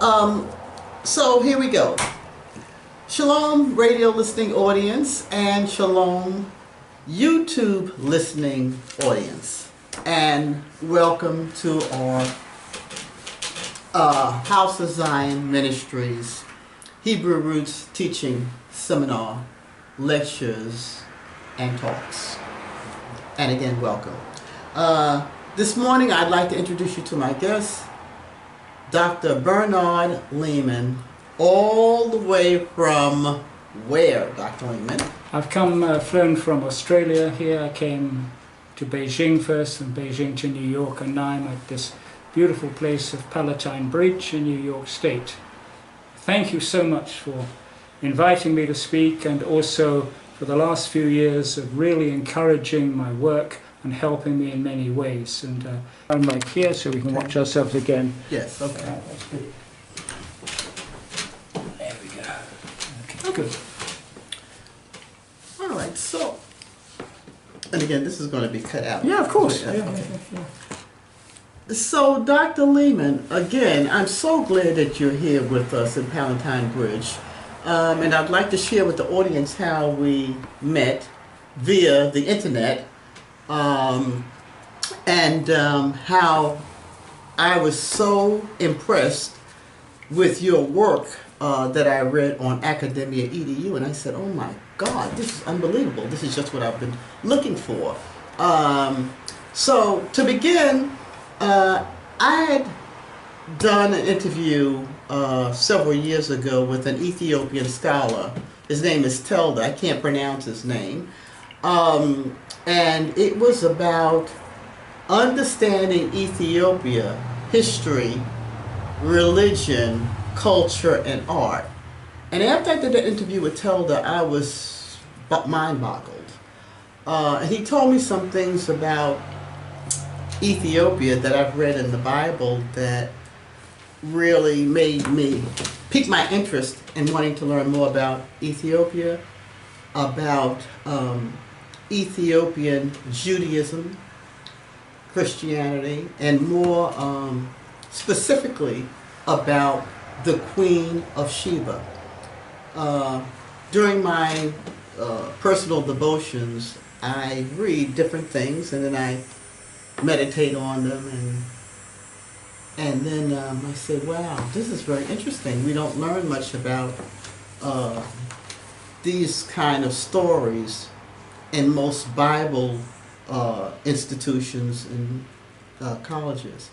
So here we go. Shalom radio listening audience and shalom YouTube listening audience, and welcome to our House of Zion Ministries Hebrew Roots Teaching Seminar, Lectures, and Talks. And again, welcome. This morning I'd like to introduce you to my guest, Dr. Bernard Leeman, all the way from where, Dr. Leeman? I've flown from Australia here. I came to Beijing first, and Beijing to New York, and now I'm at this beautiful place of Palatine Bridge in New York State. Thank you so much for inviting me to speak, and also for the last few years of really encouraging my work and helping me in many ways. And I'm like here so we can watch ourselves again. Yes, okay. That's good. There we go. Okay, good. All right, so, and again, this is going to be cut out. Yeah, of course. Yeah, Yeah, okay. yeah. So, Dr. Leeman, again, I'm so glad that you're here with us at Palatine Bridge. And I'd like to share with the audience how we met via the internet, and how I was so impressed with your work that I read on Academia EDU, and I said, oh my God, this is unbelievable. This is just what I've been looking for. So to begin, I had done an interview several years ago with an Ethiopian scholar. His name is Telda. I can't pronounce his name. And it was about understanding Ethiopia, history, religion, culture, and art. And after I did that interview with Telda, I was mind-boggled. And he told me some things about Ethiopia that I've read in the Bible that really made me pique my interest in wanting to learn more about Ethiopia, about Ethiopian Judaism, Christianity, and more specifically about the Queen of Sheba. During my personal devotions, I read different things and then I meditate on them, and then I say, wow, this is very interesting. We don't learn much about these kind of stories in most Bible institutions and colleges.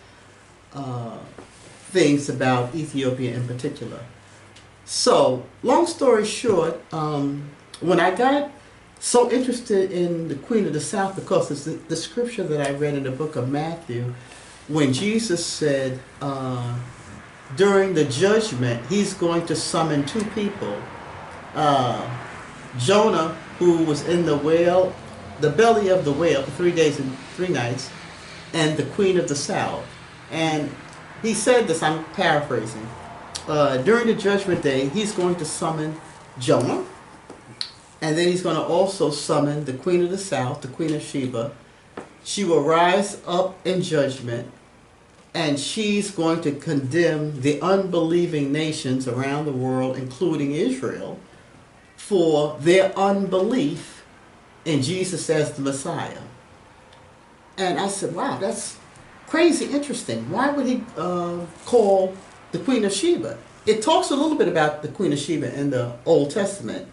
Things about Ethiopia in particular. So, long story short, when I got so interested in the Queen of the South, because it's the scripture that I read in the book of Matthew, when Jesus said during the judgment, he's going to summon two people. Jonah, who was in the whale, the belly of the whale for 3 days and 3 nights, and the Queen of the South. And he said this, I'm paraphrasing. During the judgment day, he's going to summon Jonah, and then he's going to also summon the Queen of the South, the Queen of Sheba. She will rise up in judgment, and she's going to condemn the unbelieving nations around the world, including Israel, for their unbelief in Jesus as the Messiah. And I said, wow, that's crazy interesting. Why would he call the Queen of Sheba? It talks a little bit about the Queen of Sheba in the Old Testament,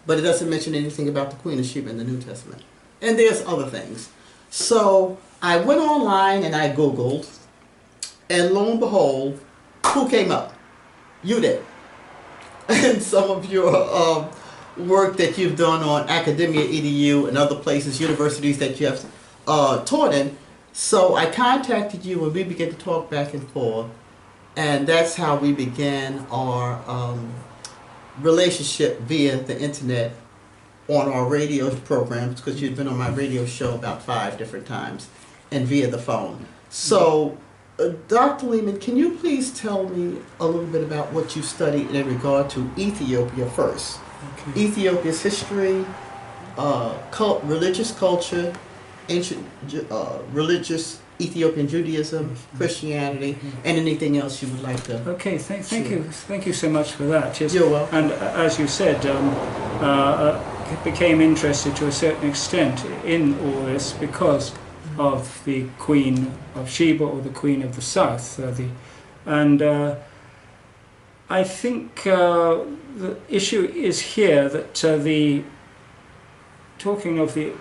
but it doesn't mention anything about the Queen of Sheba in the New Testament. And there's other things. So I went online and I Googled, and lo and behold, who came up? You did. And some of your work that you've done on Academia EDU and other places, universities that you have taught in. So I contacted you and we began to talk back and forth. And that's how we began our relationship via the internet on our radio programs, because you've been on my radio show about 5 different times, and via the phone. So, Dr. Leeman, can you please tell me a little bit about what you studied in regard to Ethiopia first? Okay. Ethiopia's history, religious culture, ancient religious Ethiopian Judaism, Christianity, and anything else you would like to. Okay, thank you so much for that. Yes. You're welcome. And as you said, became interested to a certain extent in all this because of the Queen of Sheba, or the Queen of the South. I think the issue is here that talking of the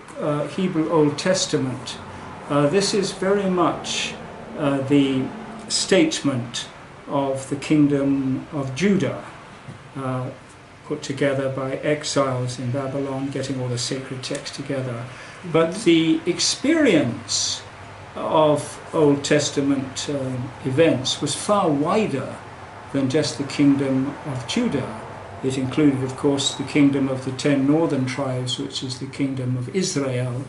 Hebrew Old Testament, this is very much the statement of the kingdom of Judah, put together by exiles in Babylon, getting all the sacred texts together. But the experience of Old Testament events was far wider than just the kingdom of Judah. It included, of course, the kingdom of the 10 northern tribes, which is the kingdom of Israel,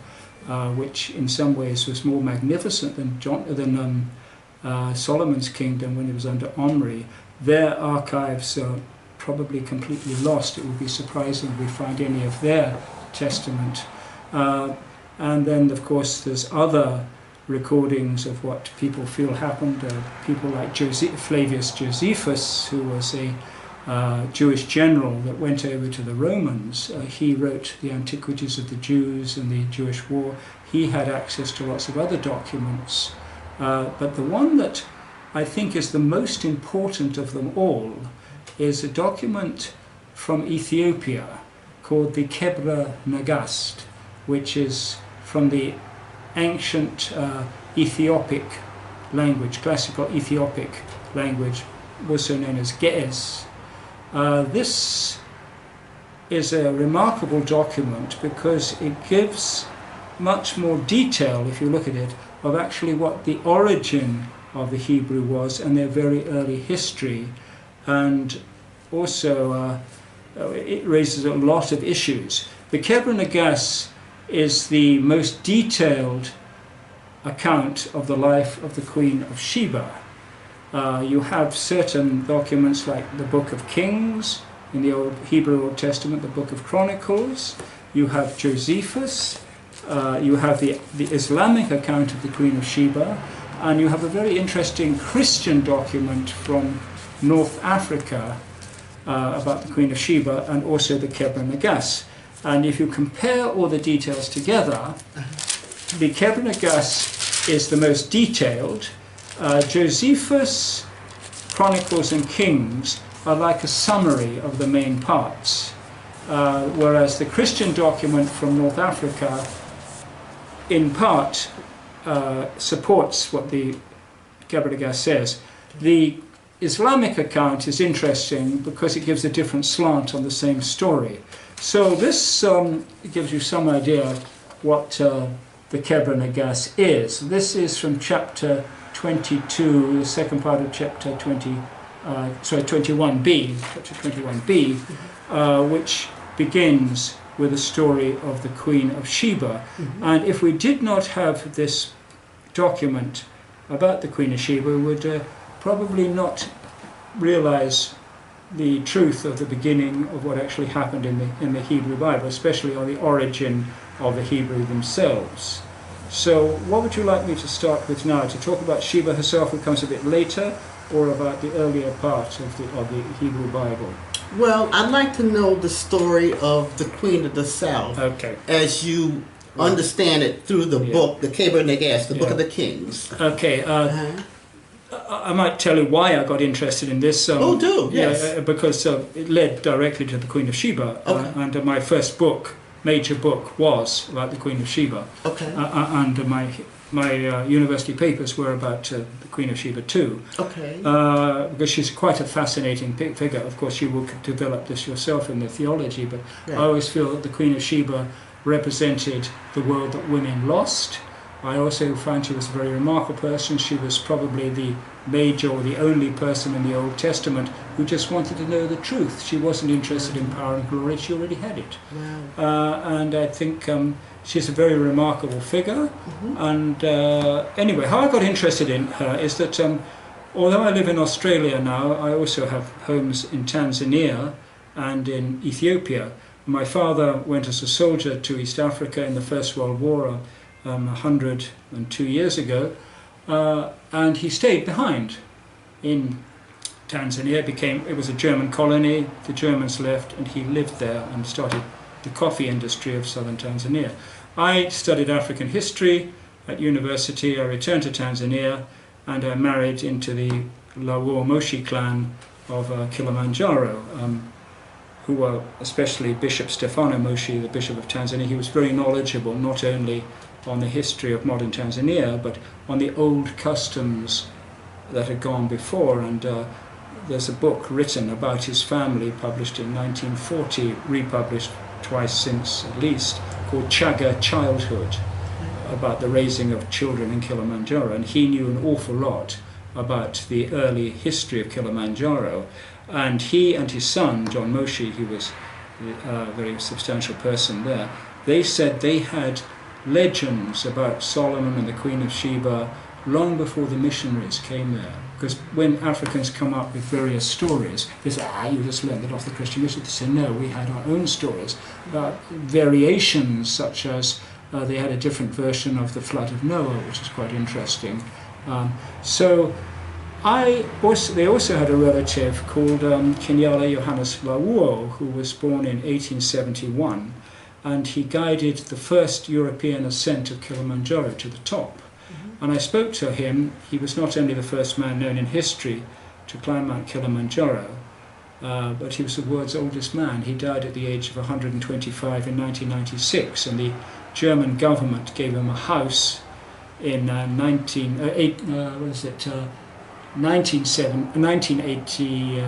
which in some ways was more magnificent than Solomon's kingdom when it was under Omri. Their archives are probably completely lost. It would be surprising if we find any of their testament. And then, of course, there's other recordings of what people feel happened. People like Flavius Josephus, who was a Jewish general that went over to the Romans. He wrote the Antiquities of the Jews and the Jewish War. He had access to lots of other documents. But the one that I think is the most important of them all is a document from Ethiopia called the Kebra Negast, which is from the ancient Ethiopic language, classical Ethiopic language, also known as Ge'ez. This is a remarkable document because it gives much more detail, if you look at it, of actually what the origin of the Hebrew was and their very early history. And also it raises a lot of issues. The Kebra Negast is the most detailed account of the life of the Queen of Sheba. You have certain documents like the Book of Kings in the Hebrew Old Testament, the Book of Chronicles. You have Josephus. You have the Islamic account of the Queen of Sheba. And you have a very interesting Christian document from North Africa about the Queen of Sheba, and also the Kebra Negast. And if you compare all the details together, the Kebra Negast is the most detailed. Josephus, Chronicles and Kings are like a summary of the main parts, whereas the Christian document from North Africa in part supports what the Kebra Negast says. The Islamic account is interesting because it gives a different slant on the same story. So this gives you some idea what the Kebra Negast is. This is from chapter 22, the second part of chapter 21b, chapter 21b, which begins with the story of the Queen of Sheba. And if we did not have this document about the Queen of Sheba, we would probably not realize the truth of the beginning of what actually happened in the Hebrew Bible, especially on the origin of the Hebrew themselves. So what would you like me to start with now? To talk about Sheba herself, which comes a bit later, or about the earlier part of the Hebrew Bible? Well, I'd like to know the story of the Queen of the South, okay, as you understand it through the book, the Kebra Negast, the Book of the Kings. Okay. I might tell you why I got interested in this. Yes. Because it led directly to the Queen of Sheba. And my first book, major book, was about the Queen of Sheba. Okay. And my university papers were about the Queen of Sheba too. Okay. Because she's quite a fascinating figure. Of course, you will develop this yourself in the theology, but I always feel that the Queen of Sheba represented the world that women lost. I also find she was a very remarkable person. She was probably the major or the only person in the Old Testament who just wanted to know the truth. She wasn't interested in power and glory, she already had it. Wow. And I think she's a very remarkable figure. And anyway, how I got interested in her is that although I live in Australia now, I also have homes in Tanzania and in Ethiopia. My father went as a soldier to East Africa in the First World War 102 years ago, and he stayed behind in Tanzania. It was a German colony. The Germans left, and he lived there and started the coffee industry of southern Tanzania. I studied African history at university. I returned to Tanzania, and I married into the Lawo Moshi clan of Kilimanjaro, who were especially Bishop Stefano Moshi, the Bishop of Tanzania. He was very knowledgeable, not only on the history of modern Tanzania, but on the old customs that had gone before. And there's a book written about his family, published in 1940, republished twice since at least, called Chaga Childhood, about the raising of children in Kilimanjaro. And he knew an awful lot about the early history of Kilimanjaro. And he and his son, John Moshi, he was a very substantial person there, they said they had legends about Solomon and the Queen of Sheba long before the missionaries came there. Because when Africans come up with various stories, they say, you just learned that off the Christian missionaries. They say, no, we had our own stories about variations, such as they had a different version of the flood of Noah, which is quite interesting. They also had a relative called Kenyala Johannes Lawuo, who was born in 1871, and he guided the first European ascent of Kilimanjaro to the top. Mm-hmm. And I spoke to him. He was not only the first man known in history to climb Mount Kilimanjaro, but he was the world's oldest man. He died at the age of 125 in 1996, and the German government gave him a house in 1980,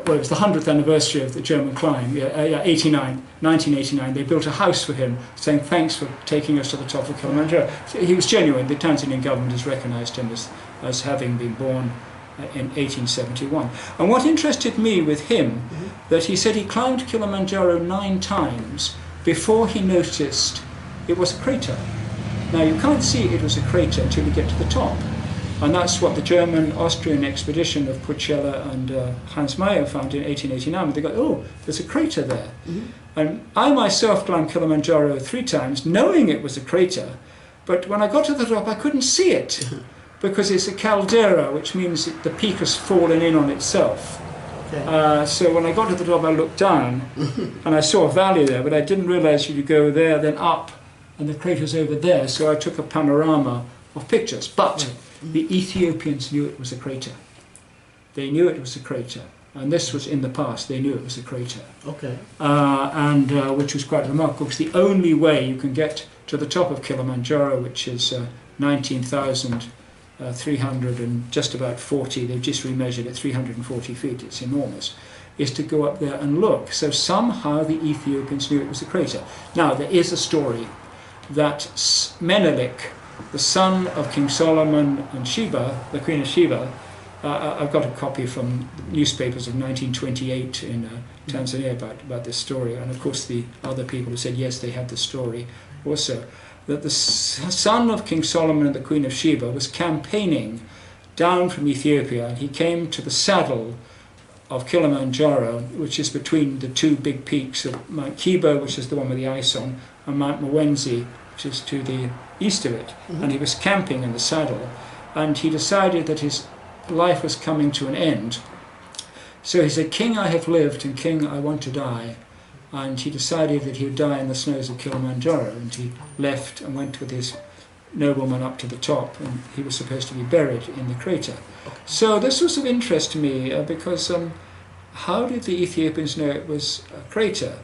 well, it was the 100th anniversary of the German climb, 1989. They built a house for him, saying thanks for taking us to the top of Kilimanjaro. So he was genuine. The Tanzanian government has recognized him as having been born in 1871. And what interested me with him, that he said he climbed Kilimanjaro 9 times before he noticed it was a crater. Now, you can't see it was a crater until you get to the top. And that's what the German-Austrian expedition of Puchella and Hans Meyer found in 1889. They go, oh, there's a crater there. Mm-hmm. And I myself climbed Kilimanjaro 3 times, knowing it was a crater. But when I got to the top, I couldn't see it, because it's a caldera, which means the peak has fallen in on itself. Okay. So when I got to the top, I looked down, and I saw a valley there, but I didn't realize you go there, then up, and the crater's over there. So I took a panorama of pictures. But the Ethiopians knew it was a crater. They knew it was a crater. And this was in the past. They knew it was a crater. Okay. Which was quite remarkable, because the only way you can get to the top of Kilimanjaro, which is 19,300 and just about 40, they've just remeasured it, 340 feet, it's enormous, is to go up there and look. So somehow the Ethiopians knew it was a crater. Now, there is a story that Menelik, the son of King Solomon and Sheba, the Queen of Sheba, I've got a copy from newspapers of 1928 in Tanzania about this story, and of course the other people who said yes, they had the story also, that the son of King Solomon and the Queen of Sheba was campaigning down from Ethiopia, and he came to the saddle of Kilimanjaro, which is between the 2 big peaks of Mount Kebra, which is the one with the ice on, and Mount Mwenzi, which is to the east of it. Mm-hmm. And he was camping in the saddle, and he decided that his life was coming to an end. So he said, King, I have lived, and King, I want to die. And he decided that he would die in the snows of Kilimanjaro, and he left and went with his nobleman up to the top, and he was supposed to be buried in the crater. So this was of interest to me, because how did the Ethiopians know it was a crater?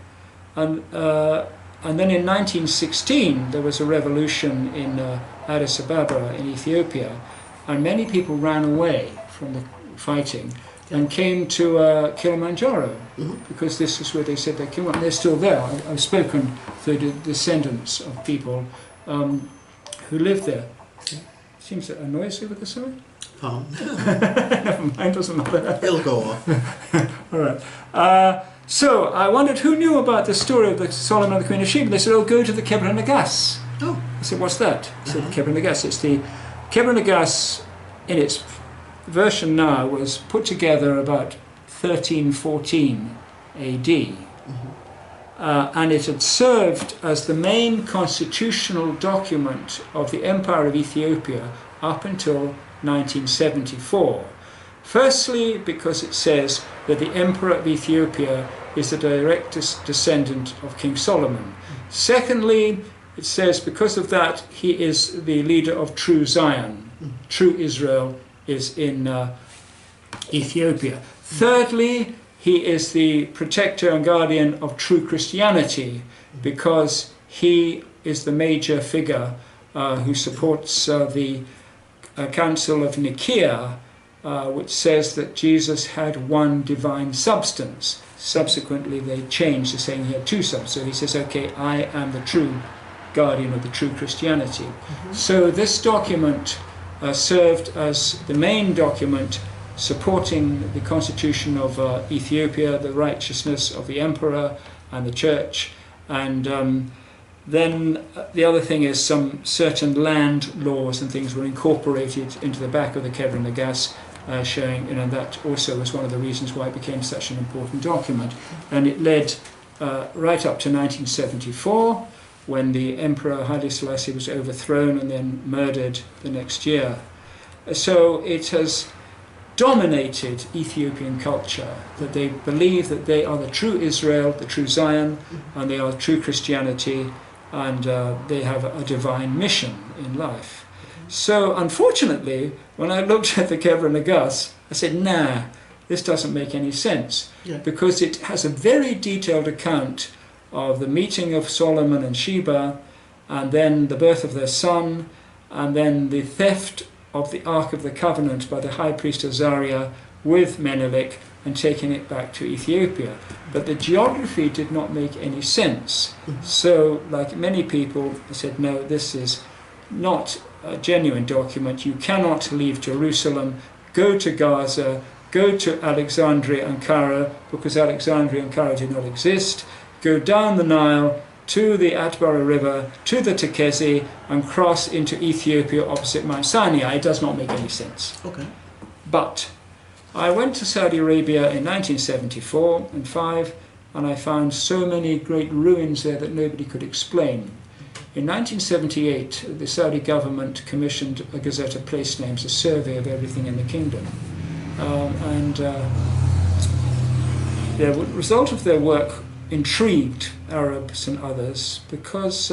And then in 1916 there was a revolution in Addis Ababa in Ethiopia, and many people ran away from the fighting and came to Kilimanjaro, because this is where they said they came up, and they're still there. I've spoken to the descendants of people who lived there. Seems a noise over the side? Oh. Never mind, doesn't matter. It'll go off. All right. So I wondered who knew about the story of the Solomon and the Queen of Sheba. They said, oh, go to the Kebra Negast. Oh. I said, what's that? I said, the Kebra Negast. It's the Kebra Negast in its version now was put together about 1314 AD. And it had served as the main constitutional document of the Empire of Ethiopia up until 1974. Firstly, because it says that the Emperor of Ethiopia is the direct descendant of King Solomon. Secondly, it says because of that he is the leader of true Zion. True Israel is in Ethiopia. Thirdly, he is the protector and guardian of true Christianity, because he is the major figure who supports the Council of Nicaea, which says that Jesus had one divine substance. Subsequently they changed to saying he had two substances. So he says, okay, I am the true guardian of the true Christianity. So this document served as the main document supporting the constitution of Ethiopia, the righteousness of the emperor and the church. And then the other thing is some certain land laws and things were incorporated into the back of the Kebra Negast, showing, that also was one of the reasons why it became such an important document. And it led right up to 1974, when the Emperor Haile Selassie was overthrown and then murdered the next year. So it has dominated Ethiopian culture, that they believe that they are the true Israel, the true Zion, and they are true Christianity, and they have a divine mission in life. So unfortunately, when I looked at the Kebra Negast, I said, nah, this doesn't make any sense, because it has a very detailed account of the meeting of Solomon and Sheba, and then the birth of their son, and then the theft of the Ark of the Covenant by the high priest Azariah with Menelik and taking it back to Ethiopia. But the geography did not make any sense. So, like many people, I said, no, this is not a genuine document. You cannot leave Jerusalem, go to Gaza, go to Alexandria and Cairo, because Alexandria and Cairo did not exist, go down the Nile to the Atbara River, to the Tekezi, and cross into Ethiopia opposite Mount Sinai. It does not make any sense. Okay. But I went to Saudi Arabia in 1974 and 5, and I found so many great ruins there that nobody could explain. In 1978, the Saudi government commissioned a Gazette of Place Names, a survey of everything in the kingdom. The result of their work intrigued Arabs and others, because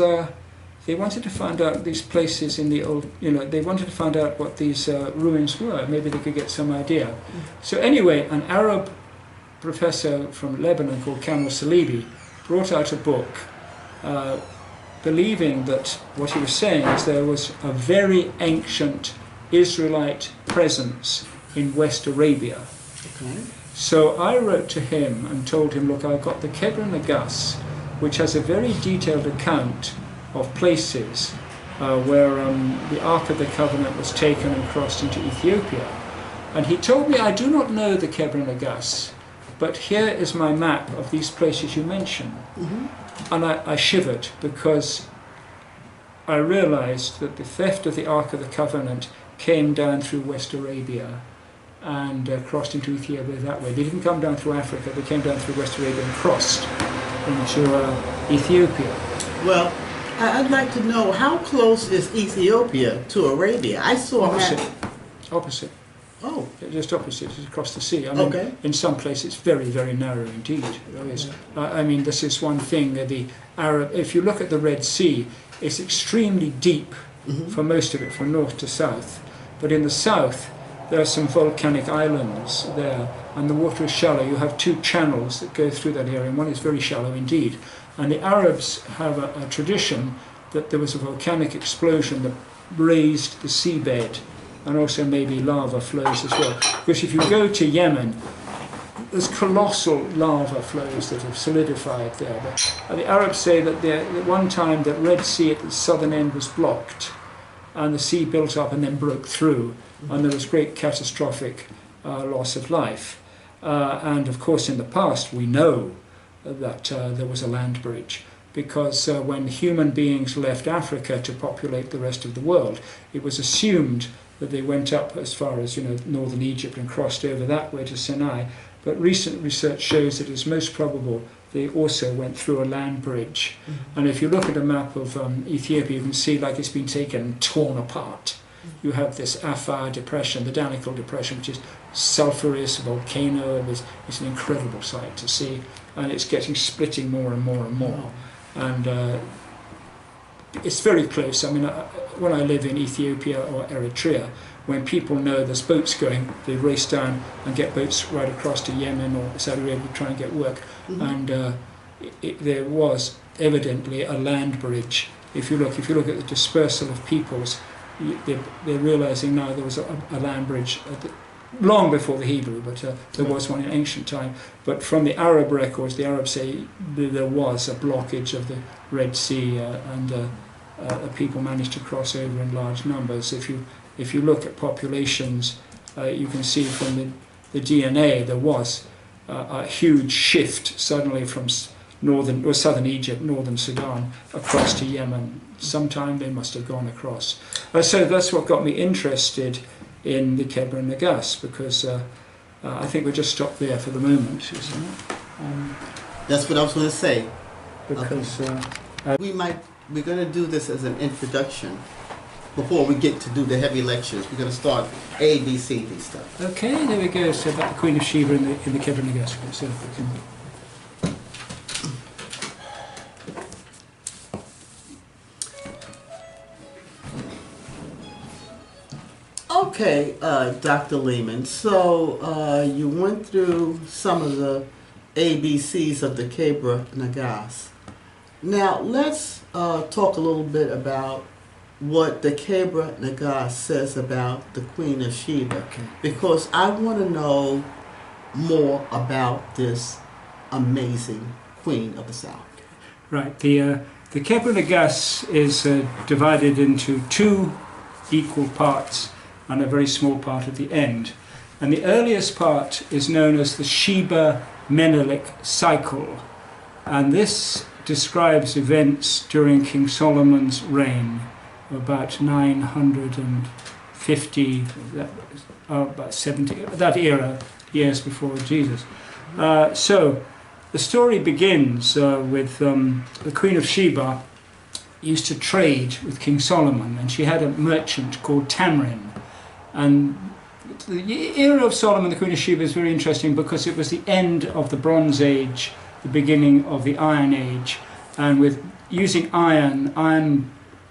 they wanted to find out these places in the old, they wanted to find out what these ruins were. Maybe they could get some idea. So anyway, an Arab professor from Lebanon called Kamel Salibi brought out a book believing that what he was saying is there was a very ancient Israelite presence in West Arabia. Okay. So I wrote to him and told him, look, I've got the Kebra Negast, which has a very detailed account of places where the Ark of the Covenant was taken and crossed into Ethiopia. And he told me, I do not know the Kebra Negast, but here is my map of these places you mention. And I shivered, because I realized that the theft of the Ark of the Covenant came down through West Arabia and crossed into Ethiopia that way. They didn't come down through Africa, they came down through West Arabia and crossed into Ethiopia. Well, I'd like to know, how close is Ethiopia to Arabia? I saw Opposite. Oh. Just opposite, it's across the sea. I mean, Okay. in some places it's very, very narrow indeed. There is. I mean, this is one thing, if you look at the Red Sea, it's extremely deep for most of it, from north to south. But in the south, there are some volcanic islands there, and the water is shallow. You have two channels that go through that area, and one is very shallow indeed. And the Arabs have a tradition that there was a volcanic explosion that raised the seabed, and also maybe lava flows as well. Because if you go to Yemen, there's colossal lava flows that have solidified there. The Arabs say that at one time the Red Sea at the southern end was blocked, and the sea built up and then broke through, and there was great catastrophic loss of life. And of course in the past we know that there was a land bridge, because when human beings left Africa to populate the rest of the world, it was assumed that they went up as far as northern Egypt and crossed over that way to Sinai. But recent research shows that it's most probable they also went through a land bridge. And if you look at a map of Ethiopia, you can see like it's been taken and torn apart. You have this Afar depression, the Danakil depression, which is sulphurous volcano. It's an incredible sight to see, and it's getting splitting more and more and more. And it's very close. I mean, when I live in Ethiopia or Eritrea, when people know there's boats going, they race down and get boats right across to Yemen or Saudi Arabia to try and get work. And there was evidently a land bridge. If you look at the dispersal of peoples, they're realizing now there was a land bridge long before the Hebrew, but there was one in ancient time. But from the Arab records, the Arabs say there was a blockage of the Red Sea, and people managed to cross over in large numbers. If you look at populations, you can see from the DNA there was a huge shift suddenly from southern Egypt, northern Sudan, across to Yemen. Sometime they must have gone across. So that's what got me interested in the Kebra and Negast, because I think we'll just stop there for the moment, isn't it? That's what I was going to say. Because we're going to do this as an introduction before we get to do the heavy lectures. We're going to start A, B, C, D stuff. Okay, there we go. So about the Queen of Sheba in the Kebra and Negast. So we can. Okay, Dr. Leeman, so you went through some of the ABCs of the Kebra Negast. Now let's talk a little bit about what the Kebra Negast says about the Queen of Sheba, Okay. because I want to know more about this amazing Queen of the South. Right. The Kebra Negast is divided into two equal parts and a very small part at the end. And the earliest part is known as the Sheba Menelik cycle. And this describes events during King Solomon's reign, about 950, about 70, that era, years before Jesus. So the story begins with the Queen of Sheba used to trade with King Solomon, and she had a merchant called Tamrin. And the era of Solomon, the Queen of Sheba, is very interesting because it was the end of the Bronze Age, the beginning of the Iron Age, and with using iron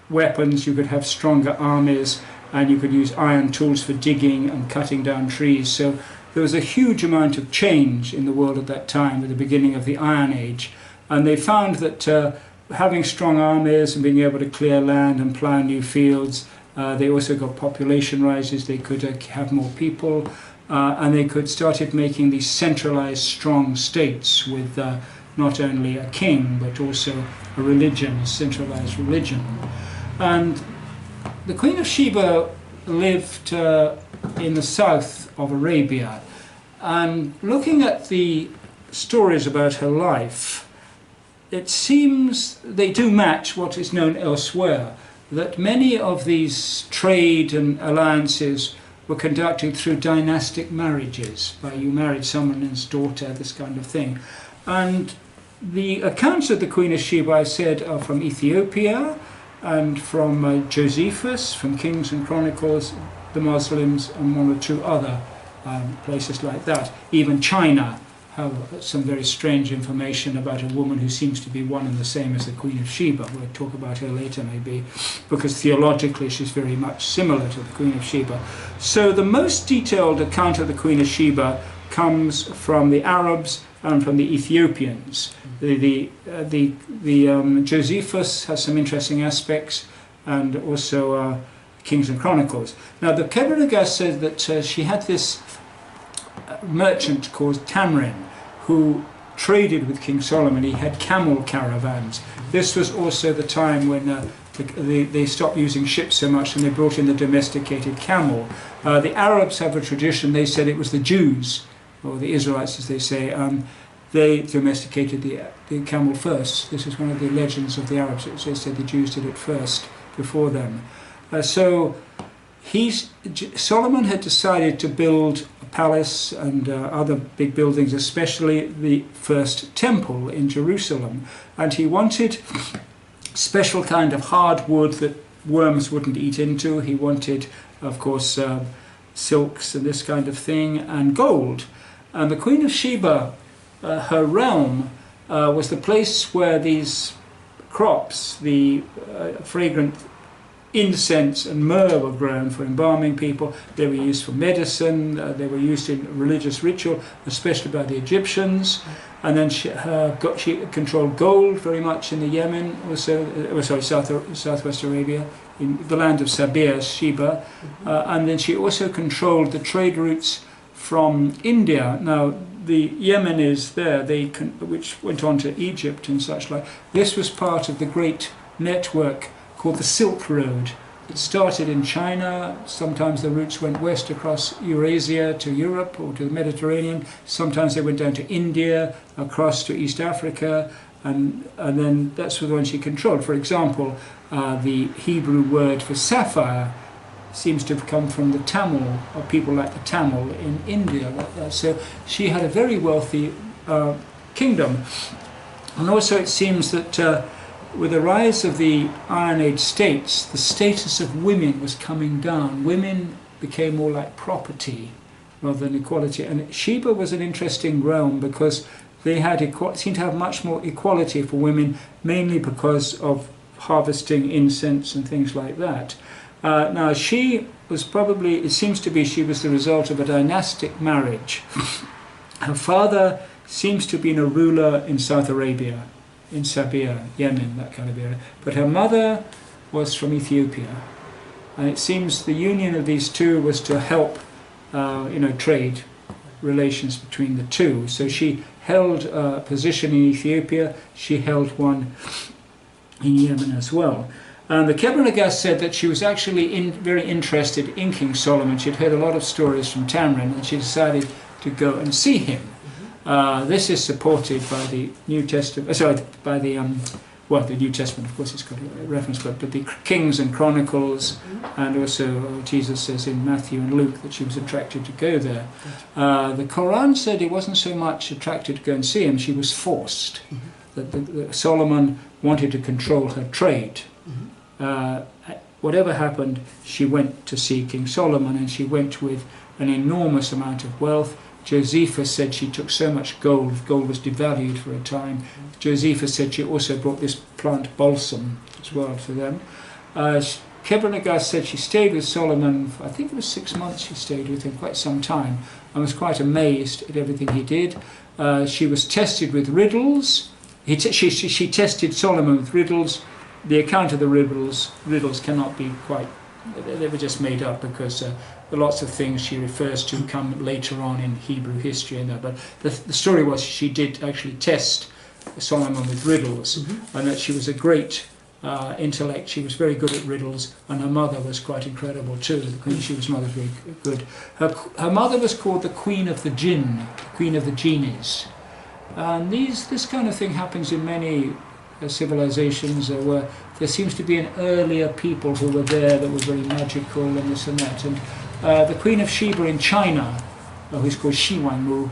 weapons, you could have stronger armies, and you could use iron tools for digging and cutting down trees. So there was a huge amount of change in the world at that time, with the beginning of the Iron Age. And they found that having strong armies and being able to clear land and plough new fields, they also got population rises, they could have more people, and they started making these centralized strong states with not only a king but also a religion, a centralized religion. And the Queen of Sheba lived in the south of Arabia, and looking at the stories about her life, it seems they do match what is known elsewhere, that many of these trade and alliances were conducted through dynastic marriages, where you married someone's daughter, this kind of thing. And the accounts of the Queen of Sheba, I said, are from Ethiopia and from Josephus, from Kings and Chronicles, the Muslims, and one or two other places like that. Even China have some very strange information about a woman who seems to be one and the same as the Queen of Sheba. We'll talk about her later maybe, because theologically she's very much similar to the Queen of Sheba. So the most detailed account of the Queen of Sheba comes from the Arabs and from the Ethiopians. Josephus has some interesting aspects, and also Kings and Chronicles. Now the Kebra Negast said that she had this merchant called Tamrin, who traded with King Solomon. He had camel caravans. This was also the time when they stopped using ships so much, and they brought in the domesticated camel. The Arabs have a tradition. They said it was the Jews, or the Israelites as they say, they domesticated the camel first. This is one of the legends of the Arabs. They said the Jews did it first before them. Solomon had decided to build a palace and other big buildings, especially the first temple in Jerusalem. And he wanted special kind of hard wood that worms wouldn't eat into. He wanted, of course, silks and this kind of thing, and gold. And the Queen of Sheba, her realm, was the place where these crops, the fragrant incense and myrrh were grown for embalming people. They were used for medicine. They were used in religious ritual, especially by the Egyptians. And then she controlled gold very much in the Yemen, also, Southwest Arabia, in the land of Sabir, Sheba. And then she also controlled the trade routes from India. Now, the Yemenis there, which went on to Egypt and such like, this was part of the great network called the Silk Road. It started in China. Sometimes the routes went west across Eurasia to Europe or to the Mediterranean. Sometimes they went down to India, across to East Africa, and then that's the one she controlled. For example, the Hebrew word for sapphire seems to have come from the Tamil, or people like the Tamil in India. So she had a very wealthy kingdom. And also it seems that with the rise of the Iron Age states, the status of women was coming down. Women became more like property rather than equality. And Sheba was an interesting realm because they seemed to have much more equality for women, mainly because of harvesting incense and things like that. Now she was probably, it seems to be she was the result of a dynastic marriage. Her father seems to have been a ruler in South Arabia, in Sabir, Yemen, that kind of area. But her mother was from Ethiopia. And it seems the union of these two was to help, trade relations between the two. So she held a position in Ethiopia, she held one in Yemen as well. And the Kebra Negast said that she was actually very interested in King Solomon. She'd heard a lot of stories from Tamrin, and she decided to go and see him. This is supported by the New Testament, the New Testament, of course, it's got a reference book, but the Kings and Chronicles, and also Jesus says in Matthew and Luke that she was attracted to go there. The Quran said it wasn't so much attracted to go and see him, she was forced. That Solomon wanted to control her trade. Whatever happened, she went to see King Solomon, and she went with an enormous amount of wealth. Josephus said she took so much gold was devalued for a time. Josephus said she also brought this plant balsam as well for them. Kebra Negast said she stayed with Solomon, I think it was 6 months she stayed with him, quite some time, and was quite amazed at everything he did. She was tested with riddles. She tested Solomon with riddles. The account of the riddles cannot be quite, they were just made up because the lots of things she refers to come later on in Hebrew history and that. But the story was she did actually test Solomon with riddles, and that she was a great intellect. She was very good at riddles, and her mother was quite incredible too. She was mother very good. Her mother was called the Queen of the Jinn, Queen of the Genies. And this kind of thing happens in many civilizations where there seems to be an earlier people who were there that were very magical and this and that. And the Queen of Sheba in China, who's called Shi Wanmu,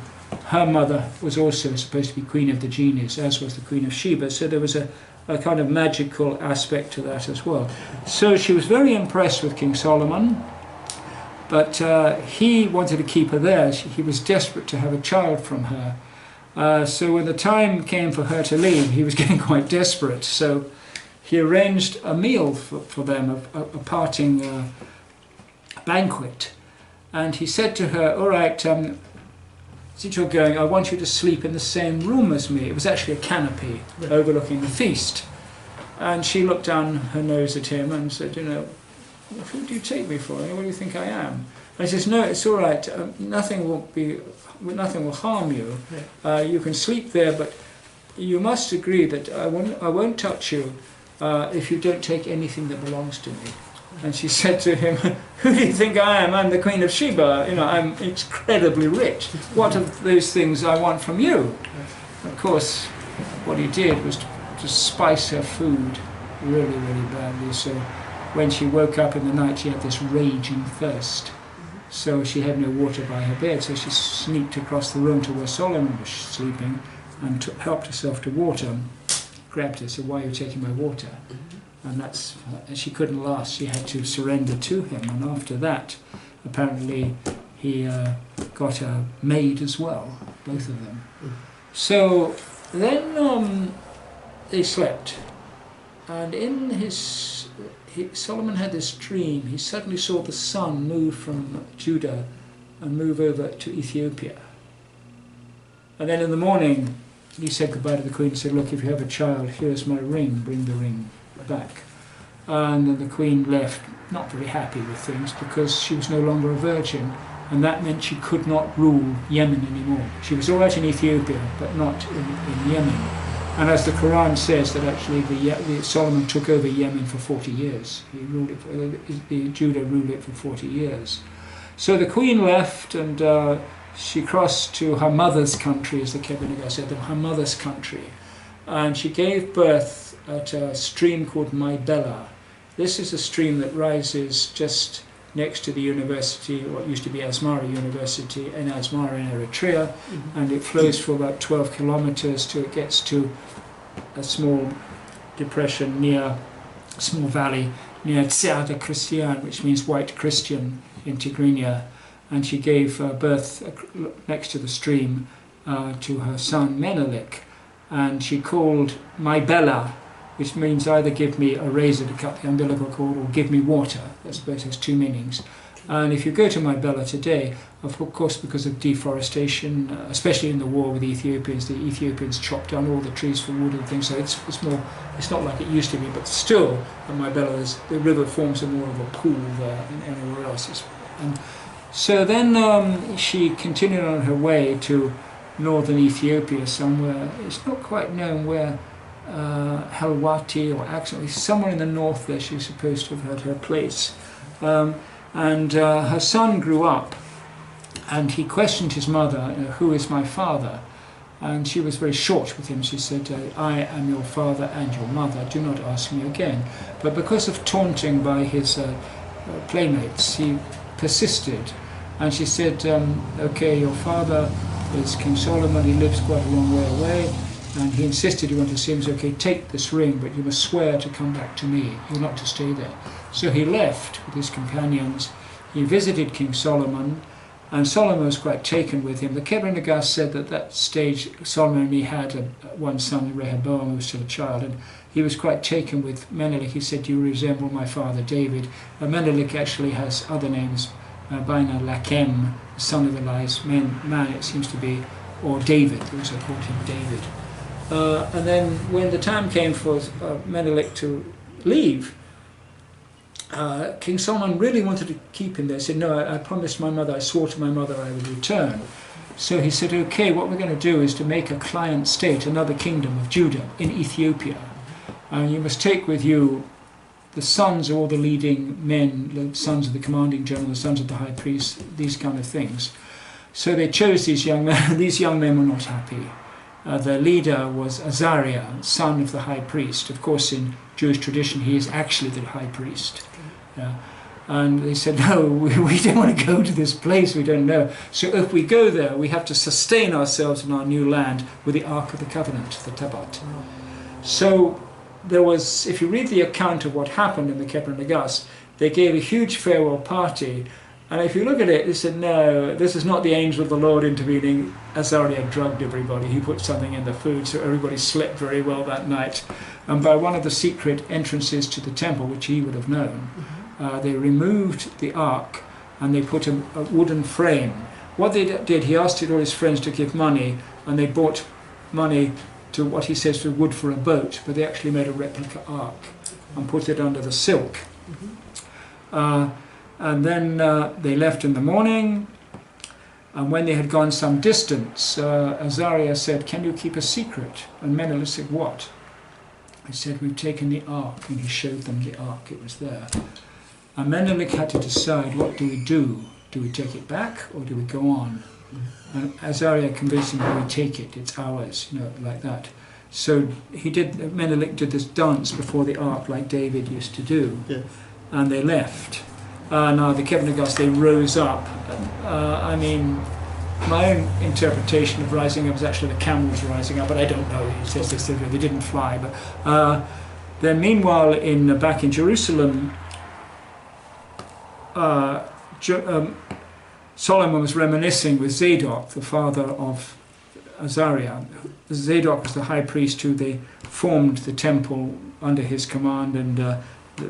her mother was also supposed to be Queen of the Genies, as was the Queen of Sheba. So there was a kind of magical aspect to that as well. So she was very impressed with King Solomon, but he wanted to keep her there. He was desperate to have a child from her. So when the time came for her to leave, he was getting quite desperate. So he arranged a meal for them, a parting banquet. And he said to her, all right, since you're going, I want you to sleep in the same room as me. It was actually a canopy overlooking the feast. And she looked down her nose at him and said, who do you take me for? What do you think I am? And he says, no, it's all right. Nothing will harm you. You can sleep there, but you must agree that I won't touch you if you don't take anything that belongs to me. And she said to him, who do you think I am? I'm the Queen of Sheba. I'm incredibly rich. What of those things I want from you? Of course, what he did was to spice her food really, really badly. So when she woke up in the night, she had this raging thirst. So she had no water by her bed, so she sneaked across the room to where Solomon was sleeping and helped herself to water. Grabbed her, said, why are you taking my water? and she couldn't last. She had to surrender to him, and after that, apparently, he got a maid as well, both of them. So then they slept, and in Solomon had this dream. He suddenly saw the sun move from Judah and move over to Ethiopia. And then in the morning, he said goodbye to the queen and said, look, if you have a child, here's my ring, bring the ring back. And then the queen left, not very happy with things, because she was no longer a virgin, and that meant she could not rule Yemen anymore. She was all right in Ethiopia, but not in Yemen. And as the Quran says, that actually Solomon took over Yemen for 40 years. He ruled it, Judah ruled it for 40 years. So the queen left, and she crossed to her mother's country, as the Kebra Negast said, her mother's country. And she gave birth at a stream called Maibela. This is a stream that rises just next to the university, what used to be Asmara University, in Asmara in Eritrea, and it flows for about 12 kilometers till it gets to a small depression a small valley near Tsiada Christian, which means white Christian in Tigrinya. And she gave birth next to the stream to her son Menelik, and she called Maibela, which means either give me a razor to cut the umbilical cord or give me water. I suppose has two meanings. And if you go to Maibela today, of course because of deforestation, especially in the war with the Ethiopians chopped down all the trees for wood and things, so it's not like it used to be, but still at Maibela the river forms more of a pool there than anywhere else. And so then she continued on her way to northern Ethiopia somewhere. It's not quite known where, Helwati or actually somewhere in the north there she's supposed to have had her place. And her son grew up, and he questioned his mother, who is my father? And she was very short with him. She said, I am your father and your mother, do not ask me again. But because of taunting by his playmates, he persisted, and she said, okay, your father is King Solomon, he lives quite a long way away, and he insisted he wanted to see him. He said, okay, take this ring, but you must swear to come back to me, you're not to stay there. So he left with his companions. He visited King Solomon, and Solomon was quite taken with him. The Kebra Negast said that at that stage Solomon only had one son, Rehoboam, who was still a child, and he was quite taken with Menelik. He said, you resemble my father David. Menelik actually has other names, Baina Lakem, the son of the wise man, it seems to be, or David. They also called him David. And then when the time came for Menelik to leave, King Solomon really wanted to keep him there. He said, no, I promised my mother, I swore to my mother I would return. So he said, okay, what we're going to do is to make a client state, another kingdom of Judah in Ethiopia. And you must take with you the sons of all the leading men, the sons of the commanding general, the sons of the high priest, these kind of things. So they chose these young men. These young men were not happy. The leader was Azariah, son of the high priest. Of course, in Jewish tradition, he is actually the high priest. And they said, no, we don't want to go to this place, we don't know. So if we go there, we have to sustain ourselves in our new land with the Ark of the Covenant, the Tabat. So there was, if you read the account of what happened in the Kebra Negast, they gave a huge farewell party. And if you look at it, they said, no, this is not the angel of the Lord intervening. Azariah drugged everybody. He put something in the food, so everybody slept very well that night. And by one of the secret entrances to the temple, which he would have known, they removed the ark and they put a wooden frame. What they did, he asked all his friends to give money, and they bought money to what he says to wood for a boat, but they actually made a replica ark and put it under the silk. And then they left in the morning, and when they had gone some distance, Azariah said, can you keep a secret? And Menelik said, what? He said, we've taken the ark, and he showed them the ark, it was there. And Menelik had to decide, what do we do? Do we take it back, or do we go on? And Azariah convinced him, we take it, it's ours, like that. So Menelik did this dance before the ark, like David used to do, yes. And they left. Now the Kebra Negast, they rose up. I mean, my own interpretation of rising up was actually the camels rising up, but I don't know. He says this, they didn't fly. But Then meanwhile, back in Jerusalem, Solomon was reminiscing with Zadok, the father of Azariah. Zadok was the high priest who they formed the temple under his command, and the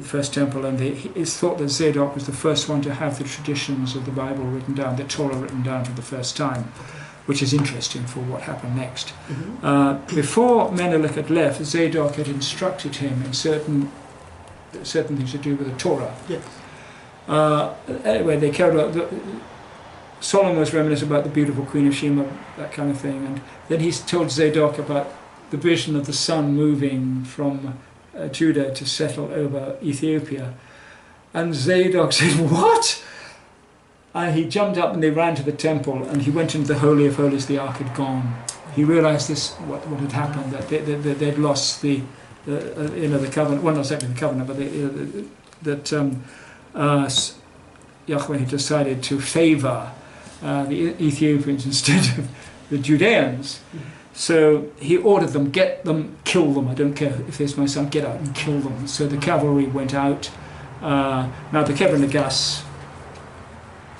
first temple, and it's thought that Zadok was the first one to have the traditions of the Bible written down, the Torah written down for the first time, which is interesting for what happened next. Before Menelik had left, Zadok had instructed him in certain things to do with the Torah. Yes. Anyway, they carried out. Solomon was reminiscent about the beautiful Queen of Sheba, that kind of thing, and then he told Zadok about the vision of the sun moving from Judah to settle over Ethiopia. And Zadok said, "What?" And he jumped up and they ran to the temple, and he went into the Holy of Holies. The ark had gone. He realized what had happened, that they'd lost the covenant. Well, not exactly the covenant, but Yahweh had decided to favor the Ethiopians instead of the Judeans. So he ordered them, get them, kill them. I don't care if there's my son, get out and kill them. So the cavalry went out. Now the Kebra Negast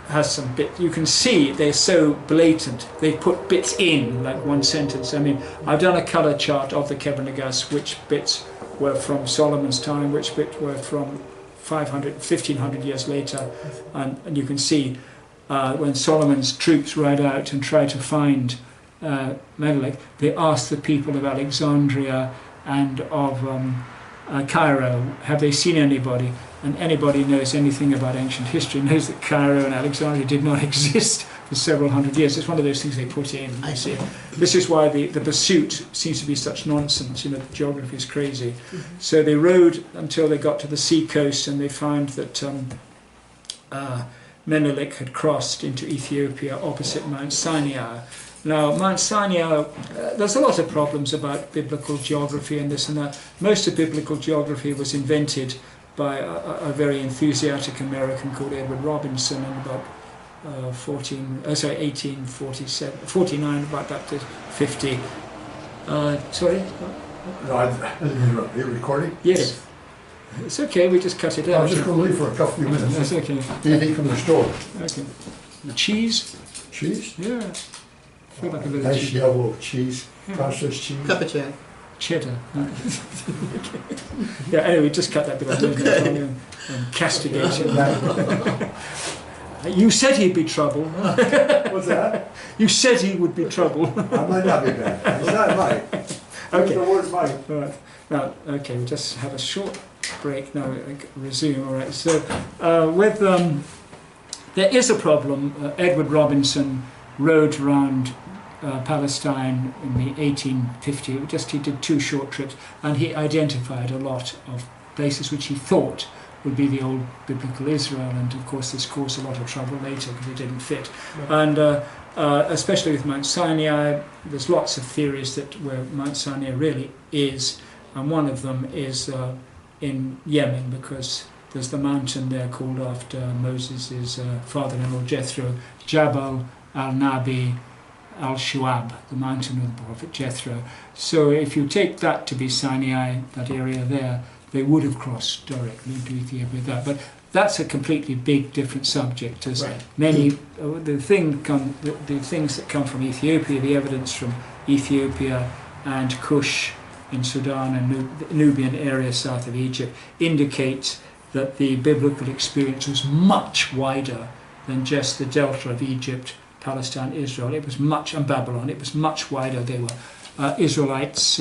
has some bits. You can see they're so blatant. They put bits in, like one sentence. I mean, I've done a colour chart of the Kebra Negast, which bits were from Solomon's time, which bits were from 1,500 years later. And you can see when Solomon's troops ride out and try to find Menelik, they ask the people of Alexandria and of Cairo, have they seen anybody? And anybody who knows anything about ancient history knows that Cairo and Alexandria did not exist for several hundred years. It's one of those things they put in. I see. This is why the pursuit seems to be such nonsense. You know, the geography is crazy. So they rode until they got to the sea coast, and they found that Menelik had crossed into Ethiopia opposite Mount Sinai. Now, Mount Sinai, there's a lot of problems about biblical geography and this and that. Most of biblical geography was invented by a very enthusiastic American called Edward Robinson in about 1847, 49, about that to 50. Sorry? No, I didn't interrupt. Are you recording? Yes. It's okay, we just cut it out. I was just going to leave for a couple of minutes. That's okay. Anything from the store? Okay. The cheese? Cheese? Yeah. Feel like a bit of Nice cheese. yellow cheese, processed cheese. Cup of chai. Cheddar. Yeah, anyway, just cut that bit out and castigate him. You said he'd be trouble. What's that? You said he would be trouble. I might not be bad. It's not might. Okay. The word's might. All right. Now, okay, we'll just have a short break now. Resume. All right. So, there is a problem. Edward Robinson rode around Palestine in the 1850. He did 2 short trips, and he identified a lot of places which he thought would be the old biblical Israel, and of course this caused a lot of trouble later because it didn't fit. Right. And especially with Mount Sinai, there's lots of theories that where Mount Sinai really is, and one of them is in Yemen, because there's the mountain there called after Moses' father-in-law Jethro, Jabal al-Nabi al-Shuab, the mountain of the prophet Jethro. So if you take that to be Sinai, that area there, they would have crossed directly into Ethiopia there. But that's a completely big, different subject. As right. Many the things that come from Ethiopia, the evidence from Ethiopia and Kush in Sudan and the Nubian area south of Egypt indicates that the biblical experience was much wider than just the delta of Egypt, Palestine, Israel. It was much, and Babylon. It was much wider. They were Israelites,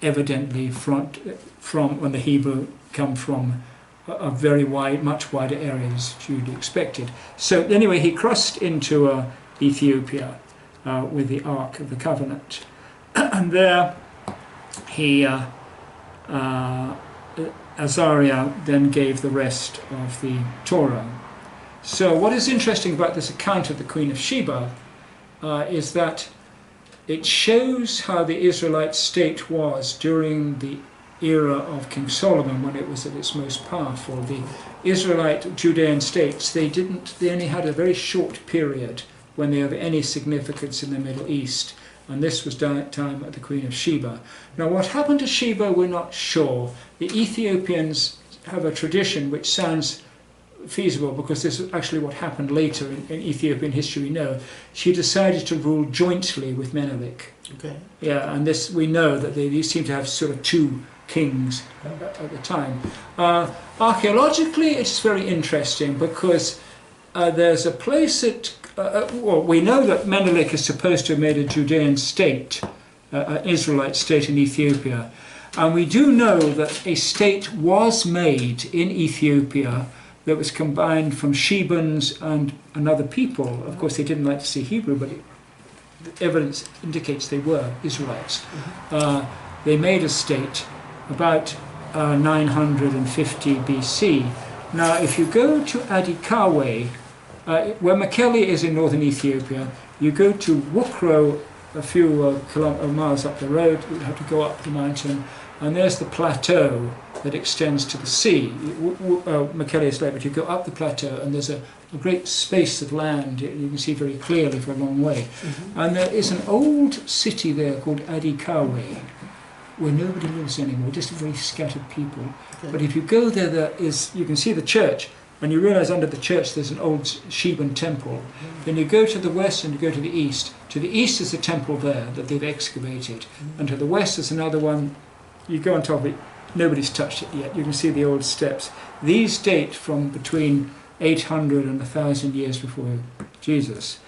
evidently from when the Hebrew come from a very wide, much wider area as you'd expected. So anyway, he crossed into Ethiopia with the Ark of the Covenant, and there he Azariah then gave the rest of the Torah. So what is interesting about this account of the Queen of Sheba is that it shows how the Israelite state was during the era of King Solomon, when it was at its most powerful. The Israelite Judean states, they only had a very short period when they have any significance in the Middle East. and this was time at the Queen of Sheba. Now what happened to Sheba we're not sure. The Ethiopians have a tradition which sounds feasible because this is actually what happened later in Ethiopian history we know. She decided to rule jointly with Menelik. Okay. Yeah, and this we know that they seem to have sort of two kings at the time. Archaeologically it's very interesting because there's a place that well, we know that Menelik is supposed to have made a Judean state, an Israelite state in Ethiopia. And we do know that a state was made in Ethiopia that was combined from Shebans and another people. Of course, they didn't like to say Hebrew, but the evidence indicates they were Israelites. They made a state about 950 BC. Now, if you go to Adikawe, where Mekelle is in northern Ethiopia, you go to Wukro a few miles up the road, you have to go up the mountain, and there's the plateau that extends to the sea. Mekelle is there, but you go up the plateau and there's a great space of land you can see very clearly for a long way. Mm-hmm. And there is an old city there called Adikawe, where nobody lives anymore, just very scattered people. Okay. But if you go there, you can see the church, and you realise under the church there's an old Sheban temple. Mm-hmm. Then you go to the west and you go to the east. To the east is a temple there that they've excavated, mm-hmm. and to the west there's another one. You go on top of it, nobody's touched it yet. You can see the old steps. These date from between 800 and 1,000 years before Jesus.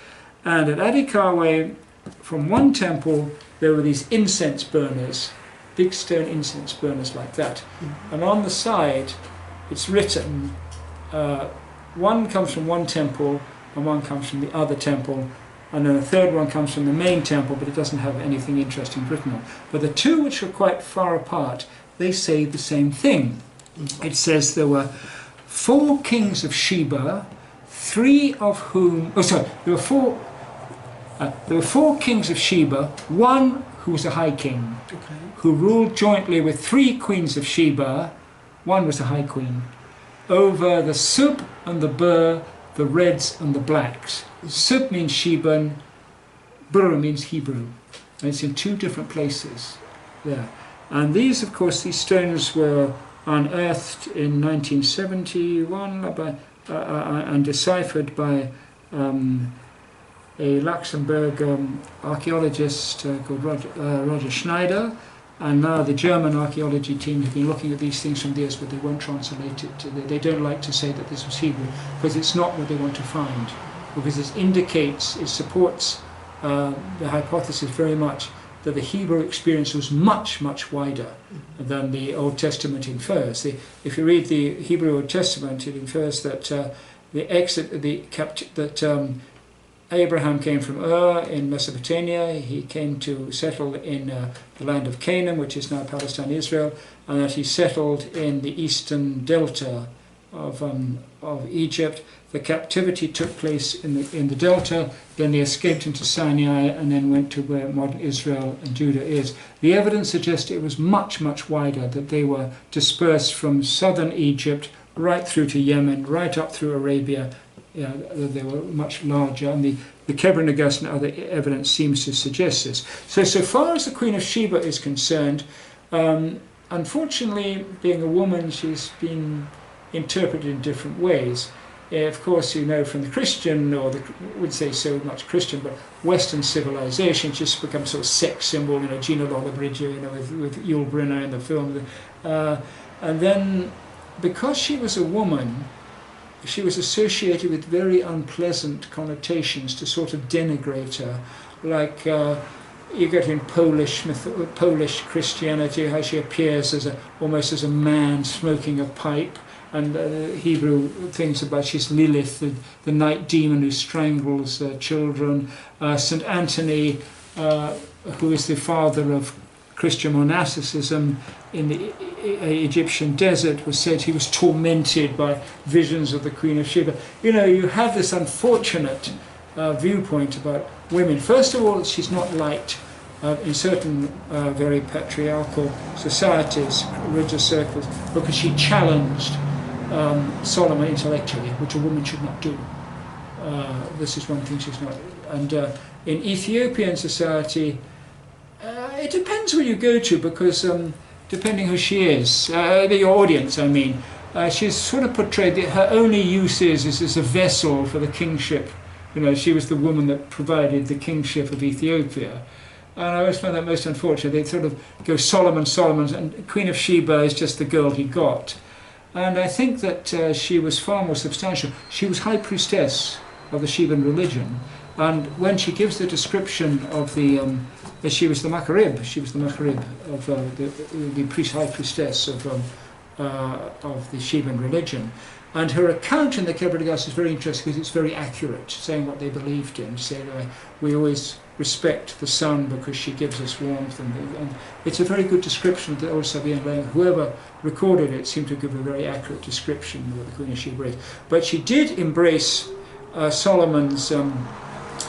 And at Adikawe, from one temple, there were these incense burners, big stone incense burners like that. Mm-hmm. And on the side, it's written, one comes from one temple and one comes from the other temple, and then a third one comes from the main temple, but it doesn't have anything interesting written on. But the two which are quite far apart, they say the same thing. It says there were 4 kings of Sheba, 3 of whom... Oh, sorry, there were 4 kings of Sheba, 1 who was a high king, okay, who ruled jointly with 3 queens of Sheba, 1 was a high queen, over the Sub and the Bur, the Reds and the Blacks. Sub means Sheban, Bur means Hebrew. And it's in 2 different places there. And these, of course, these stones were unearthed in 1971 and deciphered by a Luxembourg archaeologist called Roger Schneider. And now the German archaeology team have been looking at these things from theirs, but they won't translate it. They don't like to say that this was Hebrew, because it's not what they want to find. Because it supports the hypothesis very much that the Hebrew experience was much, much wider than the Old Testament infers. If you read the Hebrew Old Testament, it infers that Abraham came from Ur in Mesopotamia. He came to settle in the land of Canaan, which is now Palestine, Israel, and that he settled in the eastern delta of Egypt. The captivity took place in the delta, then they escaped into Sinai and then went to where modern Israel and Judah is. The evidence suggests it was much, much wider, that they were dispersed from southern Egypt right through to Yemen, right up through Arabia. They were much larger, and the Kebra, Negast and other evidence seems to suggest this. So far as the Queen of Sheba is concerned, unfortunately, being a woman, she's been interpreted in different ways. Of course, you know, from the Christian, or would say so much Christian, but Western civilization, just become sort of sex symbol, Gina Lollobrigida, with Yul Brynner in the film. And then, because she was a woman, she was associated with very unpleasant connotations to sort of denigrate her, like you get in Polish Christianity, how she appears almost as a man smoking a pipe, and Hebrew things about she's Lilith, the night demon who strangles children. St. Anthony, who is the father of Christian monasticism in the Egyptian desert, was said he was tormented by visions of the Queen of Sheba. You have this unfortunate viewpoint about women. First of all, she's not liked in certain very patriarchal societies, religious circles, because she challenged Solomon intellectually, which a woman should not do. This is one thing she's not. And in Ethiopian society, it depends where you go to, because depending who she is, the audience, I mean, she's sort of portrayed that her only use is as a vessel for the kingship. You know, she was the woman that provided the kingship of Ethiopia. And I always find that most unfortunate. They sort of go Solomon, and Queen of Sheba is just the girl he got. And I think that she was far more substantial. She was high priestess of the Sheban religion. And when she gives the description of she was the Macharib of the high priestess of the Sheban religion. And her account in the Kebra Negast is very interesting because it's very accurate, saying what they believed in. Saying we always respect the sun because she gives us warmth, and it's a very good description of the old Sabian language. Whoever recorded it seemed to give a very accurate description of what the Queen of Sheba is. But she did embrace Solomon's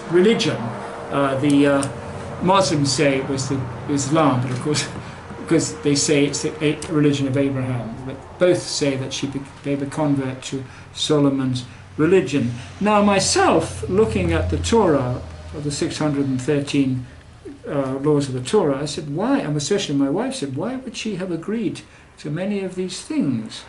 religion. The Muslims say it was the Islam, but of course, because they say it's the religion of Abraham. But both say that she became a convert to Solomon's religion. Now myself, looking at the Torah, of the 613 laws of the Torah, I said, why? And especially my wife said, why would she have agreed to many of these things?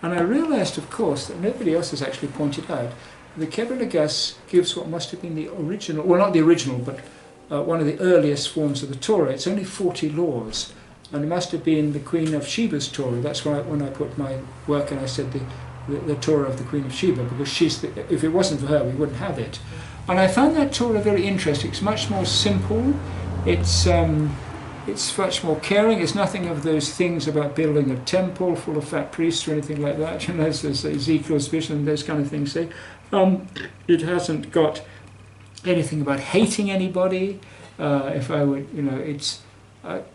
And I realized, of course, that nobody else has actually pointed out. The Kebra Negast gives what must have been the original, well, not the original, but one of the earliest forms of the Torah. It's only 40 laws. And it must have been the Queen of Sheba's Torah. That's why when I put my work and I said the Torah of the Queen of Sheba, because if it wasn't for her, we wouldn't have it. And I found that Torah very interesting. It's much more simple. It's much more caring. It's nothing of those things about building a temple full of fat priests or anything like that. You know, as Ezekiel's vision and those kind of things say. It hasn't got anything about hating anybody. If I would, you know, it's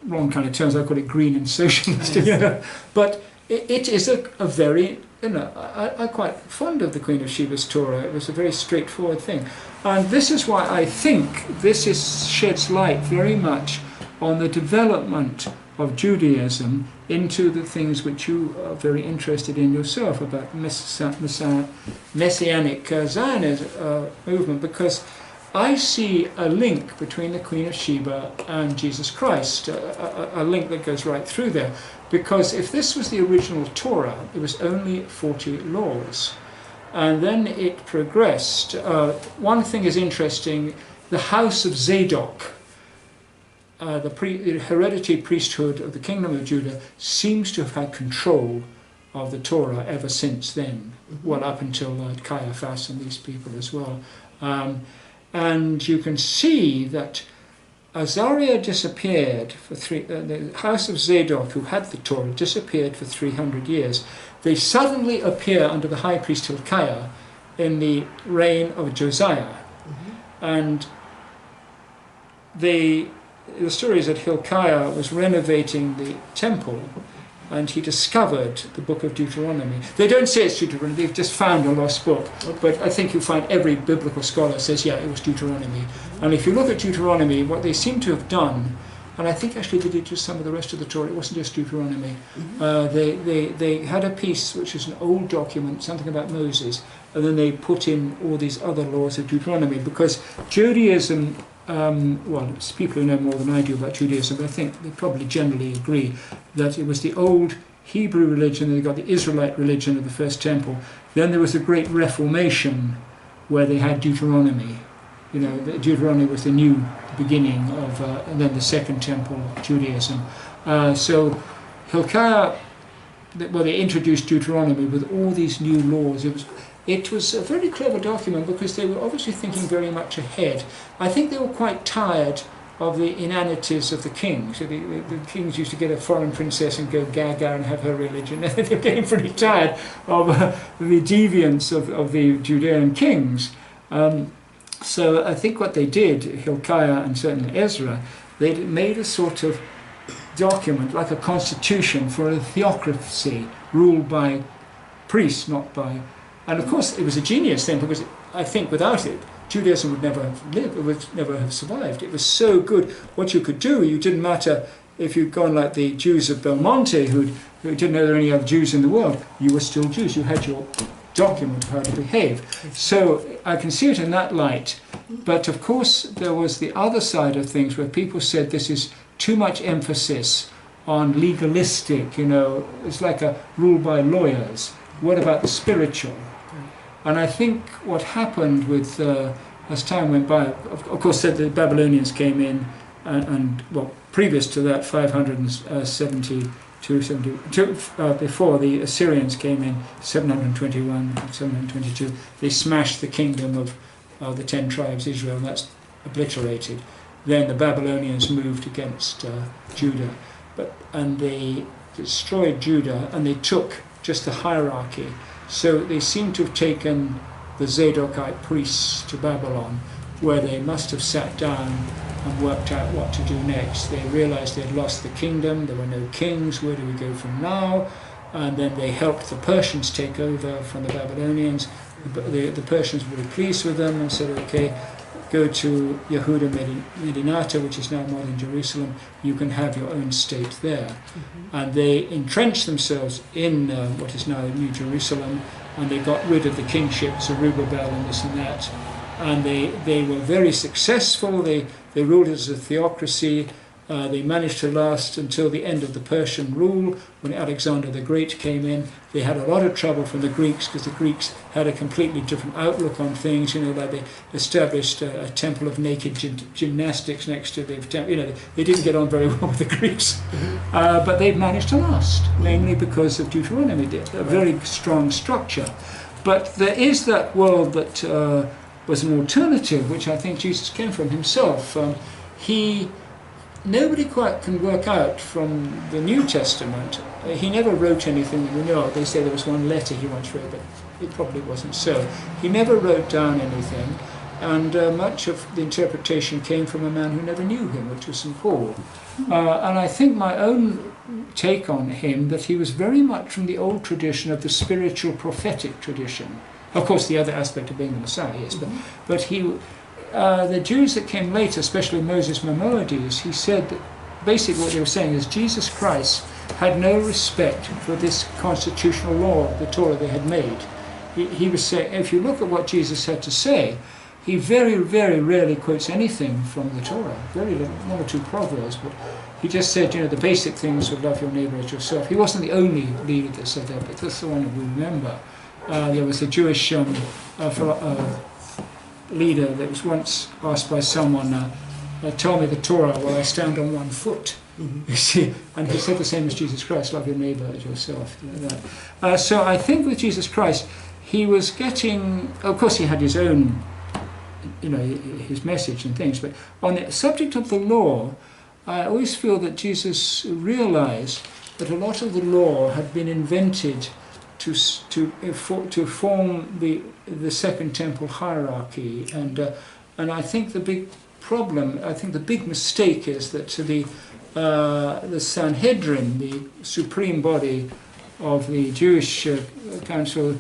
wrong kind of terms. I call it green and socialist. You know, but it is a very, you know, I'm quite fond of the Queen of Sheba's Torah. It was a very straightforward thing. And this is why I think this sheds light very much on the development of Judaism into the things which you are very interested in yourself about Messianic Zionism movement, because I see a link between the Queen of Sheba and Jesus Christ, a link that goes right through there. Because if this was the original Torah, it was only 40 laws. And then it progressed. One thing is interesting, the house of Zadok, the hereditary priesthood of the kingdom of Judah, seems to have had control of the Torah ever since then. Well, up until Caiaphas and these people as well. And you can see that Azariah disappeared for the house of Zadok, who had the Torah, disappeared for 300 years. They suddenly appear under the high priest Hilkiah in the reign of Josiah. And the story is that Hilkiah was renovating the temple, and he discovered the book of Deuteronomy. They don't say it's Deuteronomy, they've just found a lost book. But I think you find every biblical scholar says, yeah, it was Deuteronomy. And if you look at Deuteronomy, what they seem to have done, and I think actually they did just some of the rest of the Torah, it wasn't just Deuteronomy. They had a piece which is an old document, something about Moses, and then they put in all these other laws of Deuteronomy, because Judaism, well, it's people who know more than I do about Judaism, but I think they probably generally agree that it was the old Hebrew religion, then they got the Israelite religion of the first temple. Then there was a great Reformation where they had Deuteronomy. You know, Deuteronomy was the new beginning of, and then the second temple of Judaism. So Hilkiah, well, they introduced Deuteronomy with all these new laws. It was a very clever document because they were obviously thinking very much ahead. I think they were quite tired of the inanities of the kings. So the kings used to get a foreign princess and go gaga and have her religion. They were getting pretty tired of the deviance of the Judean kings. So I think what they did, Hilkiah and certainly Ezra, they made a sort of document, like a constitution for a theocracy ruled by priests, not by... And of course it was a genius thing, because I think without it, Judaism would never have lived, it would never have survived. It was so good. What you could do, you didn't matter if you'd gone like the Jews of Belmonte who didn't know there were any other Jews in the world, you were still Jews. You had your document of how to behave. So I can see it in that light. But of course there was the other side of things where people said this is too much emphasis on legalistic, it's like a rule by lawyers. What about the spiritual? And I think what happened with, as time went by, of course the Babylonians came in, and previous to that, 572, before the Assyrians came in, 721, 722, they smashed the kingdom of the 10 tribes Israel, and that's obliterated. Then the Babylonians moved against Judah, and they destroyed Judah, and they took just the hierarchy. So they seem to have taken the Zadokite priests to Babylon, where they must have sat down and worked out what to do next. They realized they had lost the kingdom, there were no kings, where do we go from now? And then they helped the Persians take over from the Babylonians. The Persians were pleased with them and said, okay, go to Yehuda Medinata, which is now modern Jerusalem, you can have your own state there. And they entrenched themselves in what is now New Jerusalem, and they got rid of the kingship, Zerubbabel and this and that. And they were very successful. They ruled as a theocracy. They managed to last until the end of the Persian rule, when Alexander the Great came in. They had a lot of trouble from the Greeks, because the Greeks had a completely different outlook on things. Like they established a temple of naked gymnastics next to the temple. They didn't get on very well with the Greeks, but they've managed to last, namely because of Deuteronomy, a very strong structure. But there is that world that was an alternative, which I think Jesus came from himself. Nobody quite can work out from the New Testament. He never wrote anything that we know of. They say there was one letter he once wrote, but it probably wasn't so. He never wrote down anything, and much of the interpretation came from a man who never knew him, which was St. Paul. And I think my own take on him, that he was very much from the old tradition of the spiritual prophetic tradition. Of course, the other aspect of being the Messiah, yes, but he... the Jews that came later, especially Moses Maimonides, he said that basically what they were saying is Jesus Christ had no respect for this constitutional law, the Torah they had made. He was saying, if you look at what Jesus had to say, he very, very rarely quotes anything from the Torah, very little, one or two proverbs, but he just said, the basic things of love your neighbor as yourself. He wasn't the only leader that said that, but that's the one that we remember. There was a Jewish leader that was once asked by someone, tell me the Torah while I stand on one foot. You see, and he said the same as Jesus Christ, love your neighbor as yourself. So I think with Jesus Christ, he was getting, of course he had his own, his message and things, but on the subject of the law, I always feel that Jesus realized that a lot of the law had been invented to form the Second Temple hierarchy, and I think the big problem, the big mistake is that the Sanhedrin, the supreme body of the Jewish council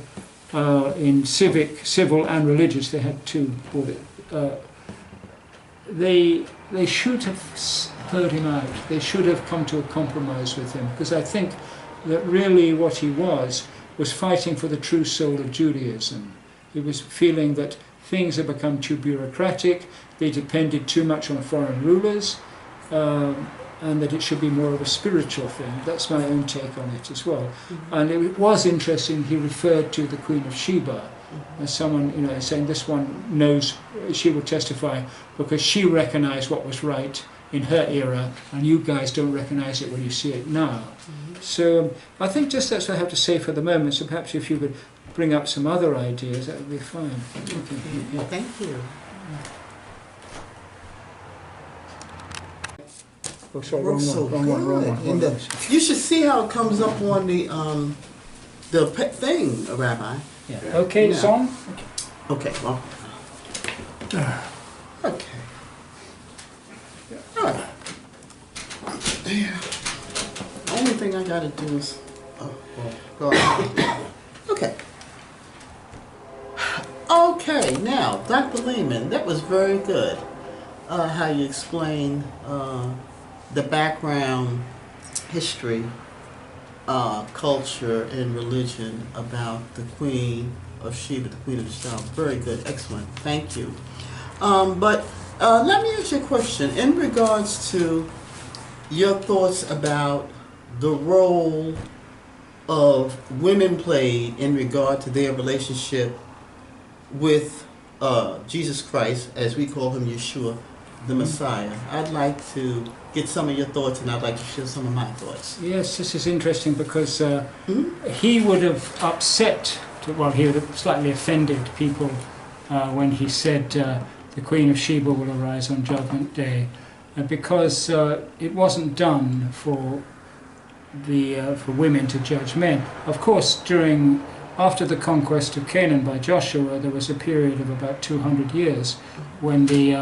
in civil and religious, they had two, they should have heard him out. They should have come to a compromise with him, because I think that really what he was fighting for the true soul of Judaism. He was feeling that things had become too bureaucratic, they depended too much on foreign rulers, and that it should be more of a spiritual thing. That's my own take on it as well. And it was interesting, he referred to the Queen of Sheba as someone, saying this one knows, she will testify, because she recognized what was right in her era, and you guys don't recognize it when you see it now. So I think just that's what I have to say for the moment, so perhaps if you could bring up some other ideas, that would be fine. Yeah. Thank you. Oh, sorry, Works so wrong good. one. And you should see how it comes up on the thing, Rabbi. Yeah. Okay, it's on? Okay, well. Okay. All right. Yeah. The only thing I gotta do is, go ahead. Okay. Okay, now, Dr. Leeman, that was very good. How you explain the background, history, culture, and religion about the Queen of Sheba, the queen of the south. Very good, excellent, thank you. But let me ask you a question in regards to your thoughts about the role of women played in regard to their relationship with Jesus Christ, as we call him Yeshua, the Messiah. I'd like to get some of your thoughts, and I'd like to share some of my thoughts. Yes, this is interesting because he would have upset, well, he would have slightly offended people when he said the Queen of Sheba will arise on Judgment Day, because it wasn't done for women to judge men. Of course, after the conquest of Canaan by Joshua, there was a period of about 200 years when the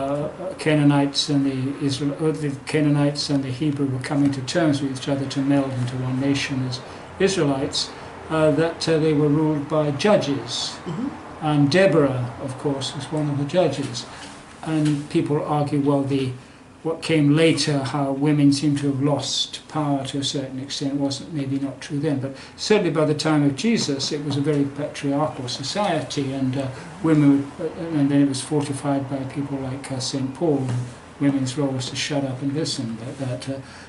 Canaanites and the Canaanites and the Hebrew were coming to terms with each other to meld into one nation as Israelites, that they were ruled by judges. And Deborah, of course, was one of the judges. And people argue, well, what came later, how women seem to have lost power to a certain extent, wasn't maybe not true then, but certainly by the time of Jesus it was a very patriarchal society, and women, and then it was fortified by people like St. Paul, and women's role was to shut up and listen.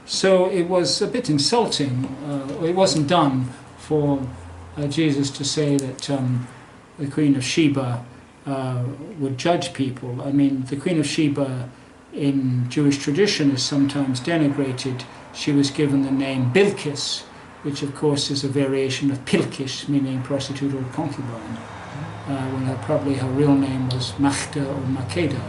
So it was a bit insulting. It wasn't done for Jesus to say that the Queen of Sheba would judge people. I mean, the Queen of Sheba in Jewish tradition is sometimes denigrated. She was given the name Bilkis, which of course is a variation of Pilkish, meaning prostitute or concubine, when probably her real name was Machda or Makeda.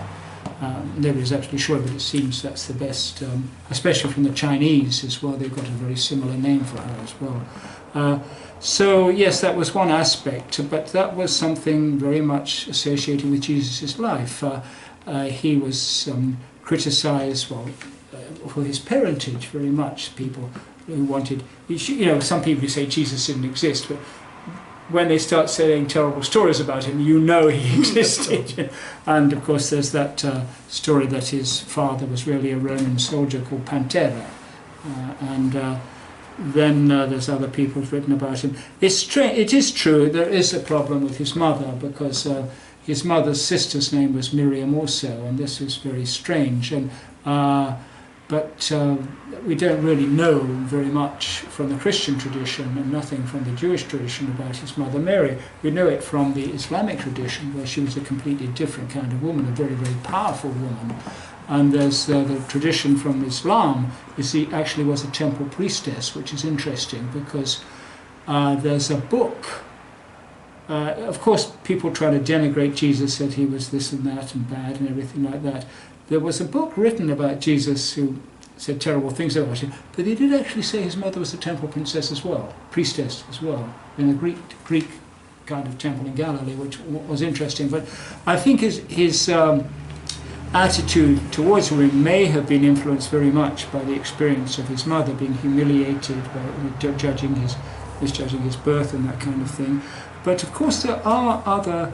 Nobody's actually sure, but it seems that's the best, especially from the Chinese as well. They've got a very similar name for her as well. So yes, that was one aspect, but that was something very much associated with Jesus' life. He was criticized, for his parentage very much. People who wanted, some people say Jesus didn't exist, but when they start saying terrible stories about him, he existed. And of course there's that story that his father was really a Roman soldier called Pantera. Then there's other people who've written about him. It is true, there is a problem with his mother, because his mother's sister's name was Miriam also, and this was very strange. But we don't really know very much from the Christian tradition, and nothing from the Jewish tradition about his mother Mary. We know it from the Islamic tradition, where she was a completely different kind of woman, a very, very powerful woman. And there's the tradition from Islam is she actually was a temple priestess, which is interesting because there's a book. Of course, people try to denigrate Jesus, said he was this and that and bad and everything like that. There was a book written about Jesus who said terrible things about him, but he did actually say his mother was a temple priestess as well, in a Greek kind of temple in Galilee, which was interesting. But I think his attitude towards women may have been influenced very much by the experience of his mother being humiliated by misjudging his birth and that kind of thing. But of course there are other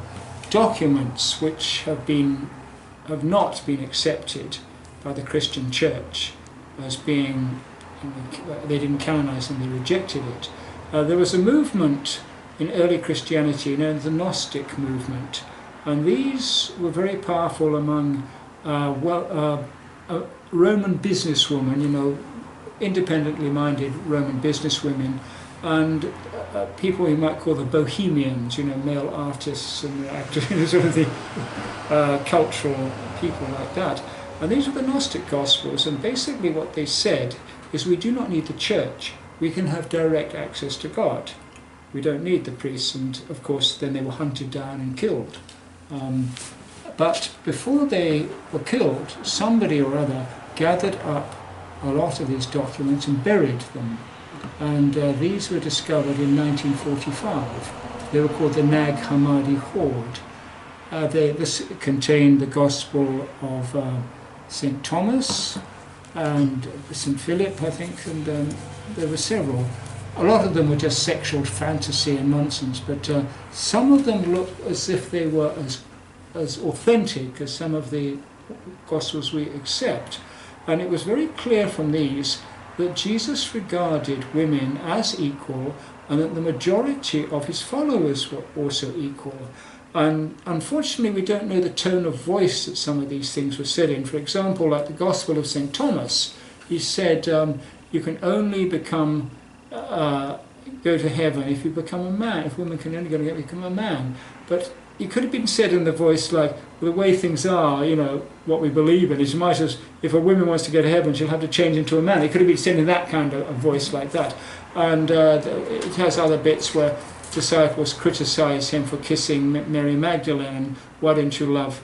documents which have not been accepted by the Christian Church as being, they didn't canonize them, they rejected it. There was a movement in early Christianity known as the Gnostic movement, and these were very powerful among Roman businesswomen, independently minded Roman businesswomen, and people you might call the bohemians, male artists and actors, sort of the cultural people like that. And these were the Gnostic Gospels, and basically what they said is we do not need the church, we can have direct access to God. We don't need the priests, and of course then they were hunted down and killed. But before they were killed, somebody or other gathered up a lot of these documents and buried them. And these were discovered in 1945. They were called the Nag Hammadi Hoard. This contained the Gospel of St. Thomas and St. Philip, I think, and there were several. A lot of them were just sexual fantasy and nonsense, but some of them looked as if they were as authentic as some of the Gospels we accept. And it was very clear from these that Jesus regarded women as equal, and that the majority of his followers were also equal. And unfortunately, we don't know the tone of voice that some of these things were said in. For example, like the Gospel of St. Thomas, he said, you can only become, go to heaven if you become a man. If women can only go to heaven, become a man. But it could have been said in the voice like, well, the way things are, you know, what we believe in is much as if a woman wants to go to heaven, she'll have to change into a man. It could have been said in that kind of a voice like that. And it has other bits where disciples criticize him for kissing Mary Magdalene, and why don't you love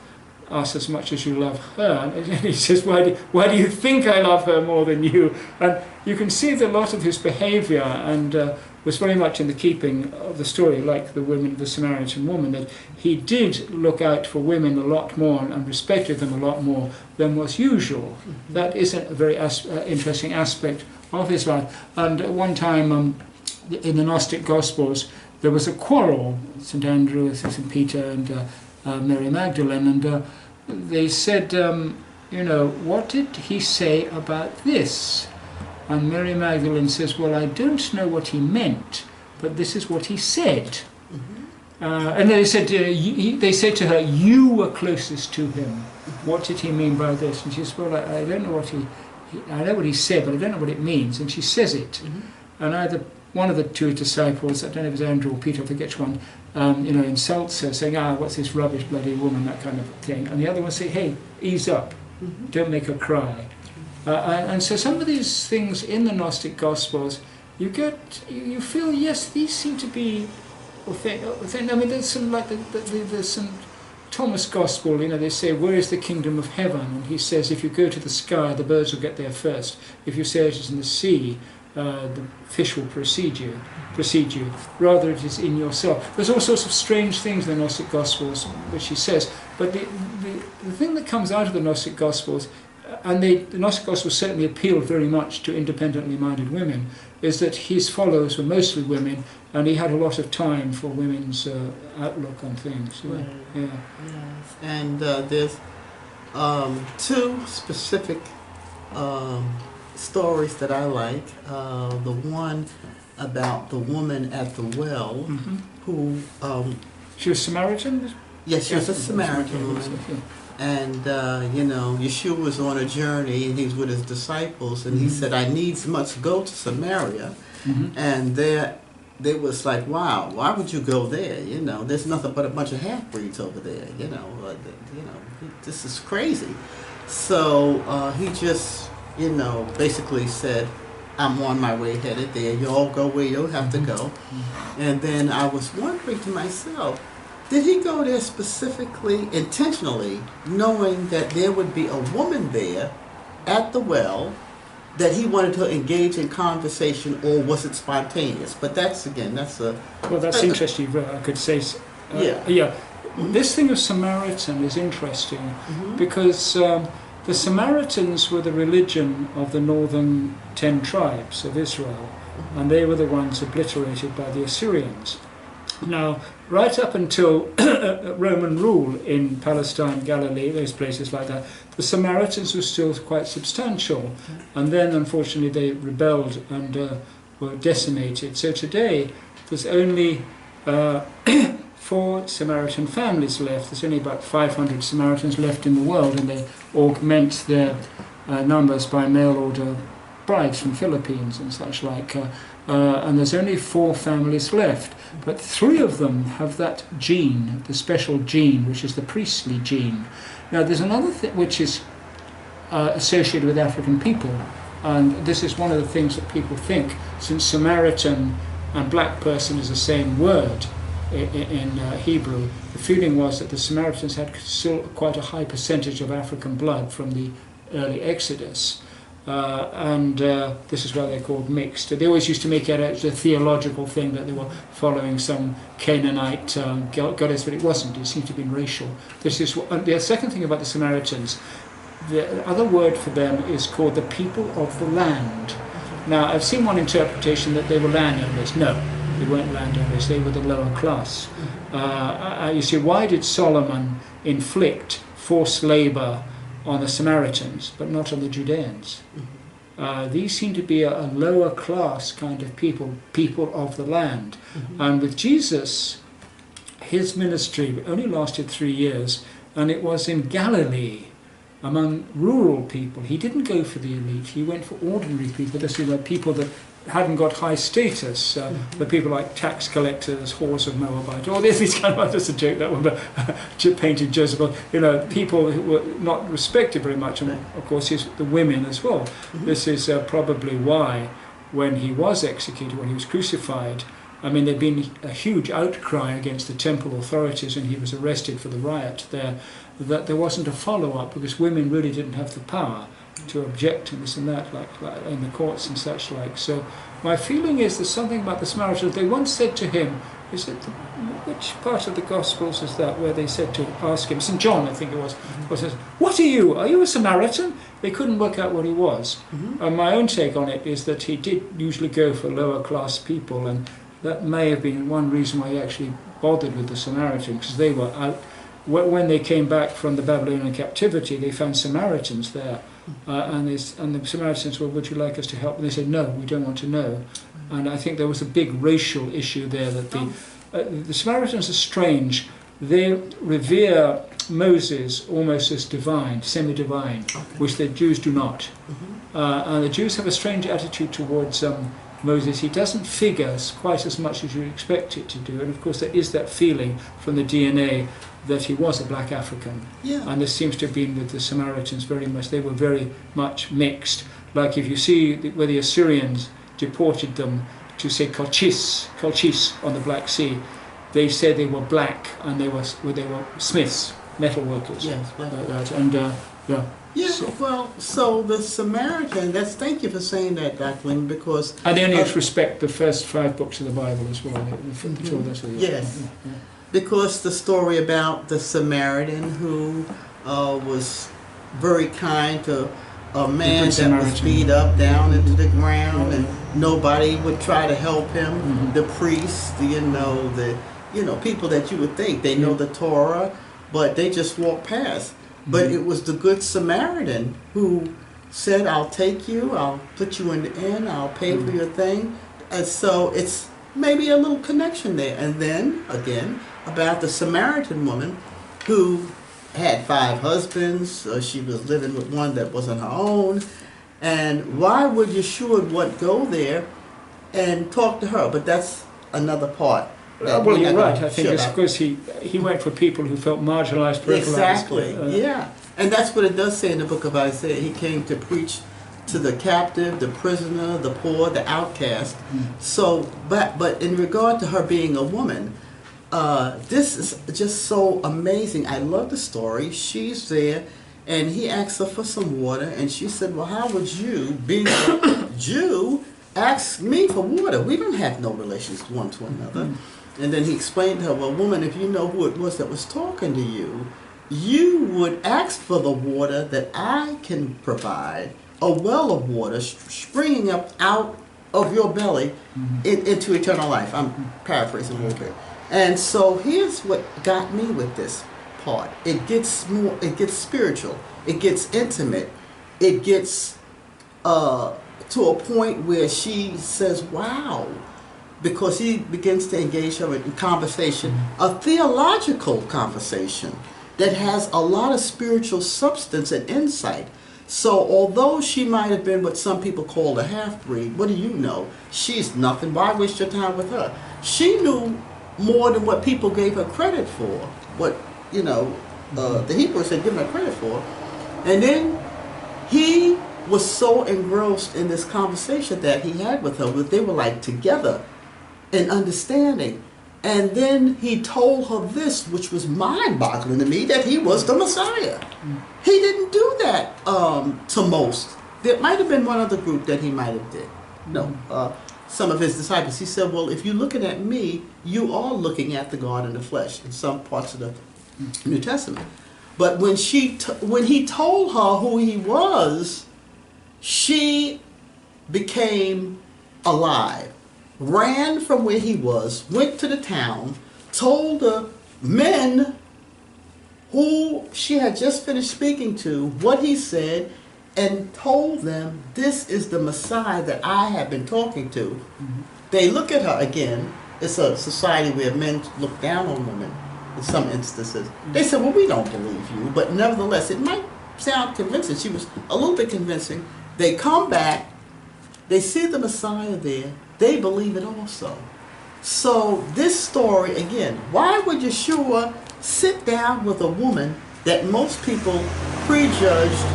us as much as you love her? And he says, why do you think I love her more than you? And you can see that a lot of his behavior and was very much in the keeping of the story, like the Samaritan woman, that he did look out for women a lot more and respected them a lot more than was usual. That is a very interesting aspect of his life. And at one time in the Gnostic Gospels, there was a quarrel, St. Andrew, St. Peter and Mary Magdalene, and they said, you know, what did he say about this? And Mary Magdalene says, well, I don't know what he meant, but this is what he said. And they said, they said to her, you were closest to him. What did he mean by this? And she says, well, I don't know what I know what he said, but I don't know what it means. And she says it. And either one of the two disciples, I don't know if it was Andrew or Peter, I forget which one, you know, insults her, saying, what's this rubbish bloody woman, that kind of thing. And the other one say, hey, ease up, don't make her cry. And so some of these things in the Gnostic Gospels, you feel, yes, these seem to be authentic. I mean, there's some, like the St. Thomas Gospel, you know, they say, where is the kingdom of heaven? And he says, if you go to the sky, the birds will get there first. If you say it is in the sea, the fish will precede you. Rather, it is in yourself. There's all sorts of strange things in the Gnostic Gospels, which he says. But the thing that comes out of the Gnostic Gospels, and the Gnostic Gospels certainly appealed very much to independently minded women, is that his followers were mostly women, and he had a lot of time for women's outlook on things. Right. Yeah. Yes. And there's two specific stories that I like. The one about the woman at the well who... she was Samaritan? Yes, she was a Samaritan woman. And, you know, Yeshua was on a journey, and he was with his disciples, and he said, I needs must go to Samaria. And they was like, wow, why would you go there? You know, there's nothing but a bunch of half-breeds over there, you know, this is crazy. So he just, you know, basically said, I'm on my way headed there. You all go where you'll have to go. And then I was wondering to myself, did he go there specifically, intentionally, knowing that there would be a woman there at the well that he wanted to engage in conversation, or was it spontaneous? But that's, again, that's a... Well, that's interesting, I could say. Yeah. This thing of Samaritan is interesting because the Samaritans were the religion of the northern 10 tribes of Israel, and they were the ones obliterated by the Assyrians. Now, right up until Roman rule in Palestine, Galilee, those places like that, the Samaritans were still quite substantial. And then, unfortunately, they rebelled and were decimated. So today, there's only 4 Samaritan families left. There's only about 500 Samaritans left in the world, and they augment their numbers by mail order brides from Philippines and such like. And there's only 4 families left, but 3 of them have that gene, the special gene, which is the priestly gene. Now there's another thing which is associated with African people, and this is one of the things that people think, since Samaritan and black person is the same word in Hebrew, the feeling was that the Samaritans had still quite a high percentage of African blood from the early Exodus. This is why they're called mixed. They always used to make it as a theological thing that they were following some Canaanite goddess, but it wasn't. It seemed to be racial. This is the second thing about the Samaritans. The other word for them is called the people of the land. Now, I've seen one interpretation that they were landowners. No, they weren't landowners. They were the lower class. You see, why did Solomon inflict forced labor on the Samaritans, but not on the Judeans? these seem to be a lower class kind of people of the land. Mhm. And with Jesus, his ministry only lasted 3 years, and it was in Galilee, among rural people. He didn't go for the elite, he went for ordinary people. This is people that hadn't got high status, the people like tax collectors, whores of Moabite, all these kind of, just a joke that one, but painted Jezebel, people who were not respected very much, and of course the women as well. Mhm. This is probably why when he was executed, when he was crucified, I mean, there'd been a huge outcry against the temple authorities and he was arrested for the riot there, that there wasn't a follow-up because women really didn't have the power to object and this and that, like in the courts and such like. So my feeling is there's something about the Samaritans. They once said to him, which part of the Gospels is that, where they said to ask him, St. John I think it was, says, "What are you? Are you a Samaritan?" They couldn't work out what he was. Mhm. And my own take on it is that he did usually go for lower class people, and that may have been one reason why he actually bothered with the Samaritans, because they were out. When they came back from the Babylonian captivity, they found Samaritans there, and the Samaritans said, "Would you like us to help?" And they said, "No, we don't want to know." And I think there was a big racial issue there, that the Samaritans are strange. They revere Moses almost as divine, semi-divine, which the Jews do not. And the Jews have a strange attitude towards Moses. He doesn't figure quite as much as you expect it to do, and of course there is that feeling from the DNA that he was a black African. Yeah. And this seems to have been with the Samaritans very much. They were very much mixed. Like if you see where the Assyrians deported them to, say, Colchis on the Black Sea, they said they were black and they were smiths, metal workers. Yes. And yeah. Yeah, so the Samaritan, thank you for saying that, Declan, because... And they only respect the first 5 books of the Bible as well. Yes, because the story about the Samaritan who was very kind to a man that was beat up down into the ground, and nobody would try to help him. The priests, people that you would think they know the Torah, but they just walk past. But it was the Good Samaritan who said, "I'll take you, I'll put you in the inn, I'll pay for your thing." And so it's maybe a little connection there. And then, again, about the Samaritan woman who had 5 husbands. She was living with one that wasn't her own. And why would Yeshua would go there and talk to her? But that's another part. Well, you're right. I think it's because he went for people who felt marginalized. Exactly, yeah. And that's what it does say in the book of Isaiah. He came to preach to the captive, the prisoner, the poor, the outcast. So, but in regard to her being a woman, this is just so amazing. I love the story. She's there, and he asked her for some water, and she said, "Well, how would you, being a Jew, ask me for water? We don't have no relations one to another." And then he explained to her, "Well, woman, if you know who it was that was talking to you, you would ask for the water that I can provide, a well of water springing up out of your belly into eternal life." I'm paraphrasing a little bit. And so here's what got me with this part. It gets spiritual. It gets intimate. It gets to a point where she says, "Wow." Because he begins to engage her in conversation, a theological conversation that has a lot of spiritual substance and insight. So although she might have been what some people call a half-breed, what do you know? She's nothing. Why waste your time with her? She knew more than what people gave her credit for, what, the Hebrews had given her credit for. And then he was so engrossed in this conversation that he had with her, that they were like together in understanding. And then he told her this, which was mind-boggling to me, that he was the Messiah. He didn't do that to most. There might have been one other group that he might have did. No, some of his disciples. He said, "Well, if you're looking at me, you are looking at the God in the flesh," in some parts of the New Testament. But when he told her who he was, she became alive. Ran from where he was, went to the town, told the men who she had just finished speaking to what he said, and told them, this is the Messiah that I have been talking to. Mhm. They look at her again. It's a society where men look down on women in some instances. They said, well, we don't believe you, but nevertheless, it might sound convincing. She was a little bit convincing. They come back, they see the Messiah there, they believe it also. So this story, again, why would Yeshua sit down with a woman that most people prejudged?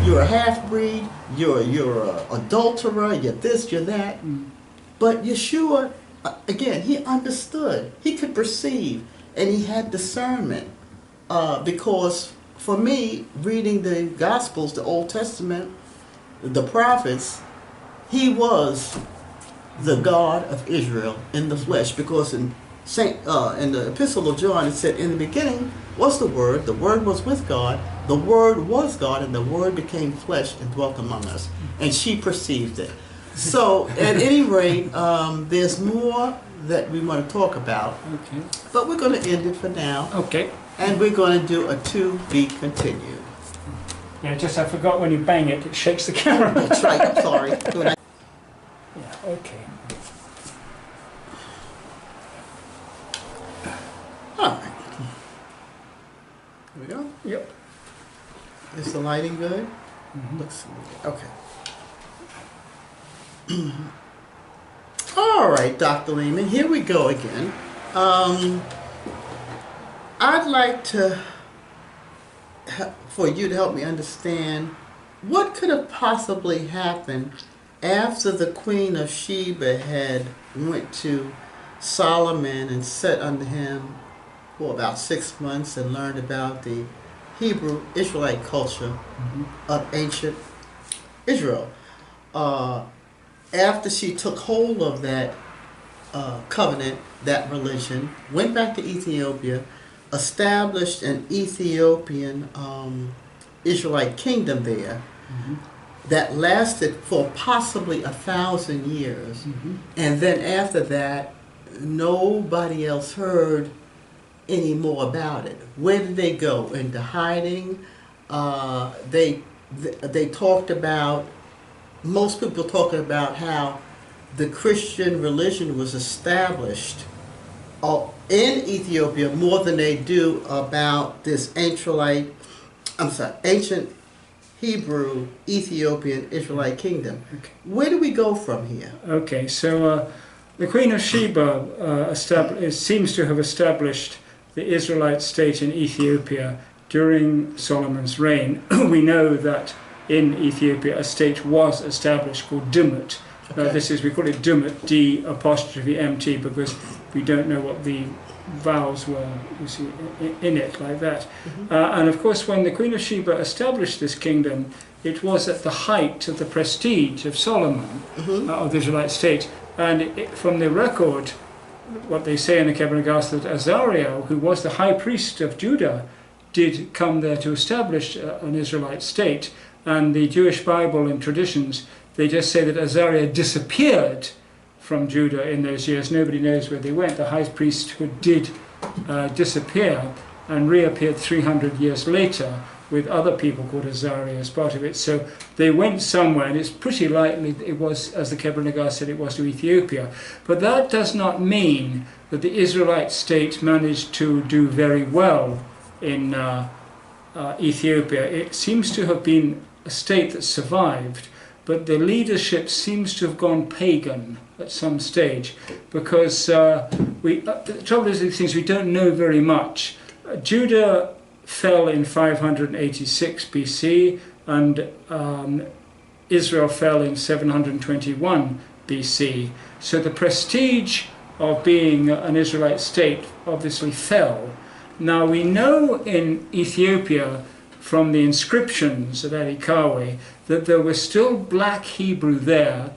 You're a half-breed, you're an adulterer, you're this, you're that. But Yeshua, again, he understood, he could perceive, and he had discernment. Because for me, reading the Gospels, the Old Testament, the prophets, he was the God of Israel in the flesh. Because in the Epistle of John, it said, in the beginning was the Word was with God, the Word was God, and the Word became flesh and dwelt among us. And she perceived it. So, at any rate, there's more that we want to talk about. Okay. But we're going to end it for now. Okay. And we're going to do a to be continued. Yeah, just I forgot when you bang it, it shakes the camera. That's right, I'm sorry. Yeah, okay. All right. Here we go. Yep. Is the lighting good? Mhm. Looks okay. All right, Dr. Leeman, here we go again. I'd like for you to help me understand what could have possibly happened after the Queen of Sheba had went to Solomon and sat under him for about 6 months and learned about the Hebrew Israelite culture of ancient Israel. After she took hold of that covenant, that religion, went back to Ethiopia, established an Ethiopian Israelite kingdom there that lasted for possibly 1,000 years. And then after that, nobody else heard any more about it. Where did they go? Into hiding. They talked about, most people talking about how the Christian religion was established in Ethiopia more than they do about this ancient Hebrew Ethiopian Israelite kingdom. Okay. Where do we go from here? Okay, so the Queen of Sheba seems to have established the Israelite state in Ethiopia during Solomon's reign. We know that in Ethiopia a state was established called Dumut. Okay. We call it Dumut, D''MT, because we don't know what the vowels were, you see, in it like that. And of course, when the Queen of Sheba established this kingdom, it was at the height of the prestige of Solomon, of the Israelite state. And from the record, what they say in the Kebra, that Azariah, who was the high priest of Judah, did come there to establish an Israelite state. And the Jewish Bible and traditions, they just say that Azariah disappeared from Judah in those years. Nobody knows where they went. The high priesthood did disappear and reappeared 300 years later with other people called Azariah as part of it. So they went somewhere, and it's pretty likely it was, as the Kebra Negast said, it was to Ethiopia. But that does not mean that the Israelite state managed to do very well in Ethiopia. It seems to have been a state that survived, but the leadership seems to have gone pagan at some stage, because the trouble is these things, we don't know very much. Judah fell in 586 BC, and Israel fell in 721 BC. So the prestige of being an Israelite state obviously fell. Now we know in Ethiopia from the inscriptions at Erikawe that there was still black Hebrew there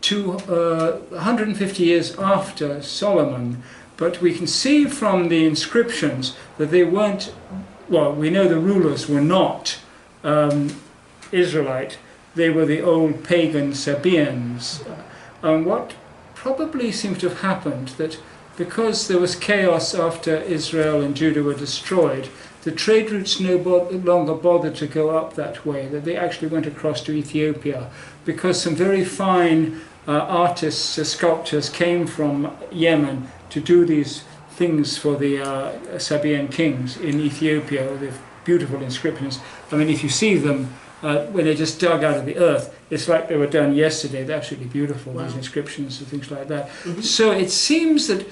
150 years after Solomon, but we can see from the inscriptions that they weren't, well, we know the rulers were not Israelite, they were the old pagan Sabaeans. And what probably seems to have happened, that because there was chaos after Israel and Judah were destroyed, the trade routes no longer bothered to go up that way, that they actually went across to Ethiopia, because some very fine artists, sculptors came from Yemen to do these things for the Sabaean kings in Ethiopia, with beautiful inscriptions. I mean, if you see them, when they just dug out of the earth, it's like they were done yesterday. They're absolutely beautiful, Wow. these inscriptions and things like that. Mhm. So it seems that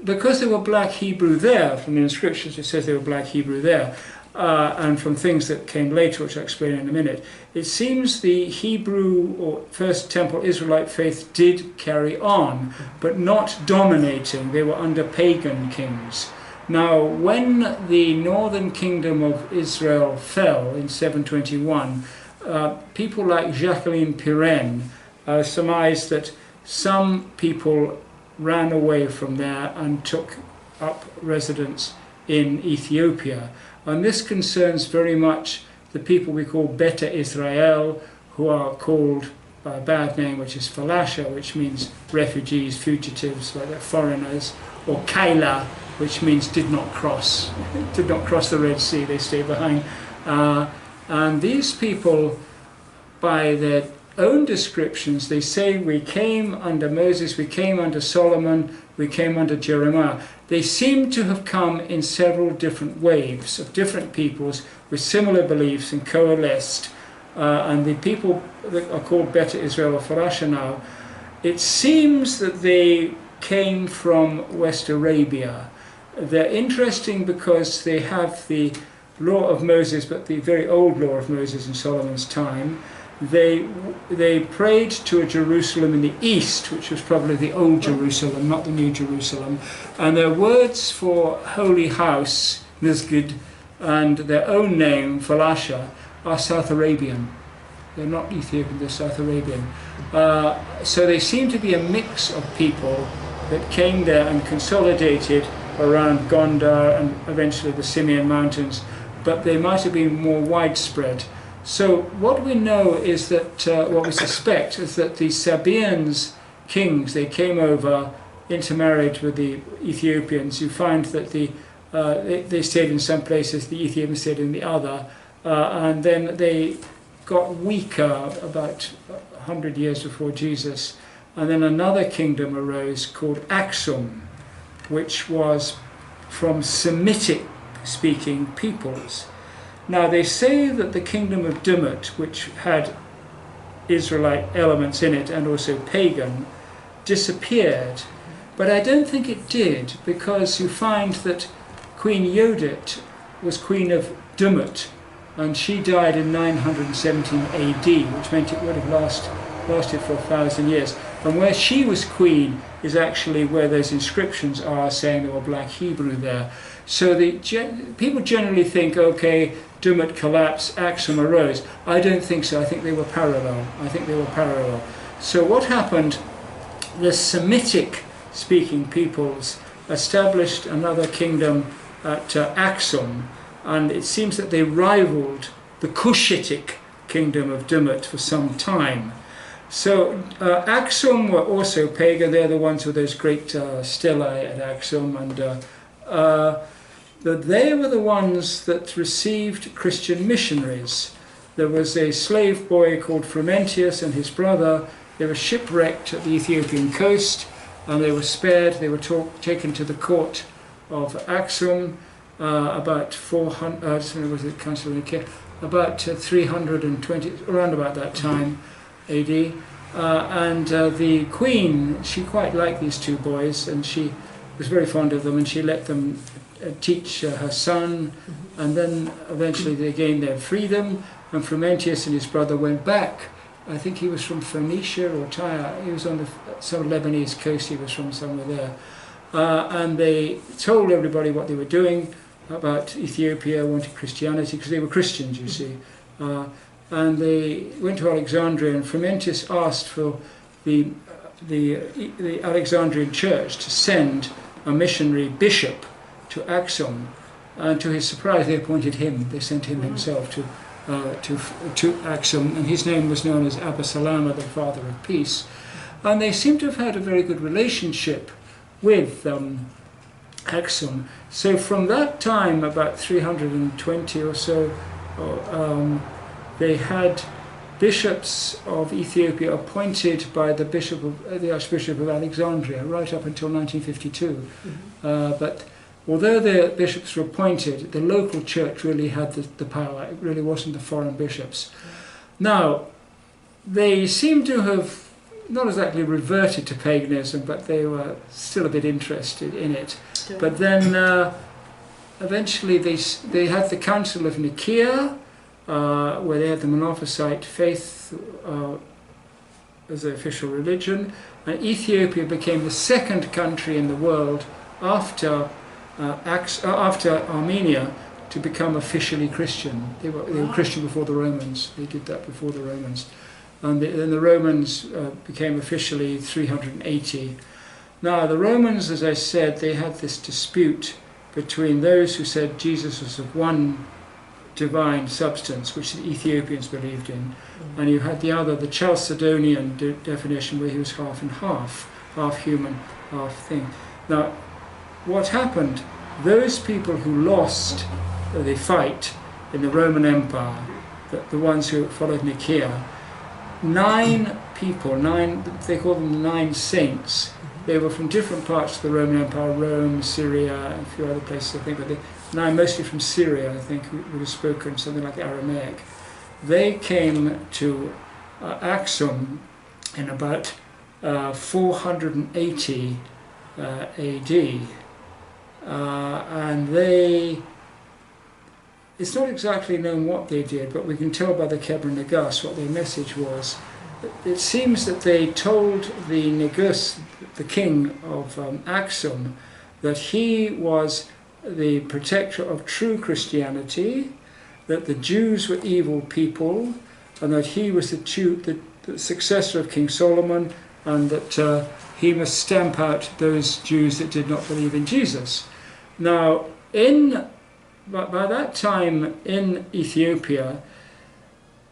because there were black Hebrew there, from the inscriptions it says there were black Hebrew there, and from things that came later, which I'll explain in a minute, it seems the Hebrew or First Temple Israelite faith did carry on, but not dominating. They were under pagan kings. Now, when the northern kingdom of Israel fell in 721, people like Jacqueline Pirenne surmised that some people ran away from there and took up residence in Ethiopia. And this concerns very much the people we call Beta Israel, who are called by a bad name, which is Falasha, which means refugees, fugitives, like foreigners, or Kaila, which means did not cross the Red Sea, they stay behind. And these people, by their own descriptions, they say we came under Moses, we came under Solomon, we came under Jeremiah. They seem to have come in several different waves of different peoples with similar beliefs and coalesced. And the people that are called Beta Israel or Farasha now, it seems that they came from West Arabia. They're interesting because they have the law of Moses, but the very old law of Moses in Solomon's time. They prayed to a Jerusalem in the east, which was probably the old Jerusalem, not the new Jerusalem. And their words for holy house, Masjid, and their own name, Falasha, are South Arabian. They're not Ethiopian, they're South Arabian. So they seem to be a mix of people that came there and consolidated around Gondar and eventually the Simeon Mountains, but they might have been more widespread. So what we know is that, what we suspect is that the Sabaeans kings, they came over, intermarried with the Ethiopians. You find that they stayed in some places, the Ethiopians stayed in the other, and then they got weaker about 100 years before Jesus. And then another kingdom arose called Aksum, which was from Semitic-speaking peoples. Now they say that the kingdom of Dumut, which had Israelite elements in it and also pagan, disappeared. But I don't think it did, because you find that Queen Yodit was queen of Dumut, and she died in 917 AD, which meant it would have lasted for 1,000 years. And where she was queen is actually where those inscriptions are saying there were black Hebrew there. So people generally think, okay, Dumut collapsed, Aksum arose. I don't think so. I think they were parallel. So what happened, the Semitic-speaking peoples established another kingdom at Aksum, and it seems that they rivaled the Cushitic kingdom of Dumut for some time. So Aksum were also pagan. They're the ones with those great stelae at Aksum, and they were the ones that received Christian missionaries. There was a slave boy called Frumentius and his brother. They were shipwrecked at the Ethiopian coast, and they were spared. They were taken to the court of Aksum about 320, around about that time, AD. And the queen, she quite liked these two boys, and she was very fond of them, and she let them teach her son, and then eventually they gained their freedom, and Frumentius and his brother went back. I think he was from Phoenicia or Tyre. He was on some Lebanese coast, he was from somewhere there. And they told everybody what they were doing about Ethiopia, wanted Christianity, because they were Christians, you see. And they went to Alexandria, and Frumentius asked for the Alexandrian church to send a missionary bishop to Aksum, and to his surprise they appointed him. They sent him himself to Aksum, and his name was known as Abba Salama, the Father of Peace. And they seem to have had a very good relationship with Axum. So from that time, about 320 or so, they had bishops of Ethiopia appointed by the Archbishop of Alexandria right up until 1952. But although the bishops were appointed, the local church really had the power. It really wasn't the foreign bishops. Now, they seem to have not exactly reverted to paganism, but they were still a bit interested in it. Okay. But then eventually they had the Council of Nicaea, where they had the Monophysite faith as their official religion, and Ethiopia became the second country in the world after Armenia to become officially Christian. They were Christian before the Romans. They did that before the Romans. And then the Romans became officially 380. Now the Romans, as I said, they had this dispute between those who said Jesus was of one divine substance, which the Ethiopians believed in, and you had the other, the Chalcedonian definition, where he was half and half human, half thing. Now, what happened? Those people who lost the fight in the Roman Empire, the ones who followed Nicaea, 9 people, they call them the 9 saints. They were from different parts of the Roman Empire, Rome, Syria, and a few other places, I think, but 9 mostly from Syria, I think, who would have spoken something like Aramaic. They came to Axum in about 480 AD, and it's not exactly known what they did, but we can tell by the Kebra and Negast what their message was. It seems that they told the Negast, the king of Axum, that he was the protector of true Christianity, that the Jews were evil people, and that he was the successor of King Solomon, and that he must stamp out those Jews that did not believe in Jesus. Now, by that time in Ethiopia,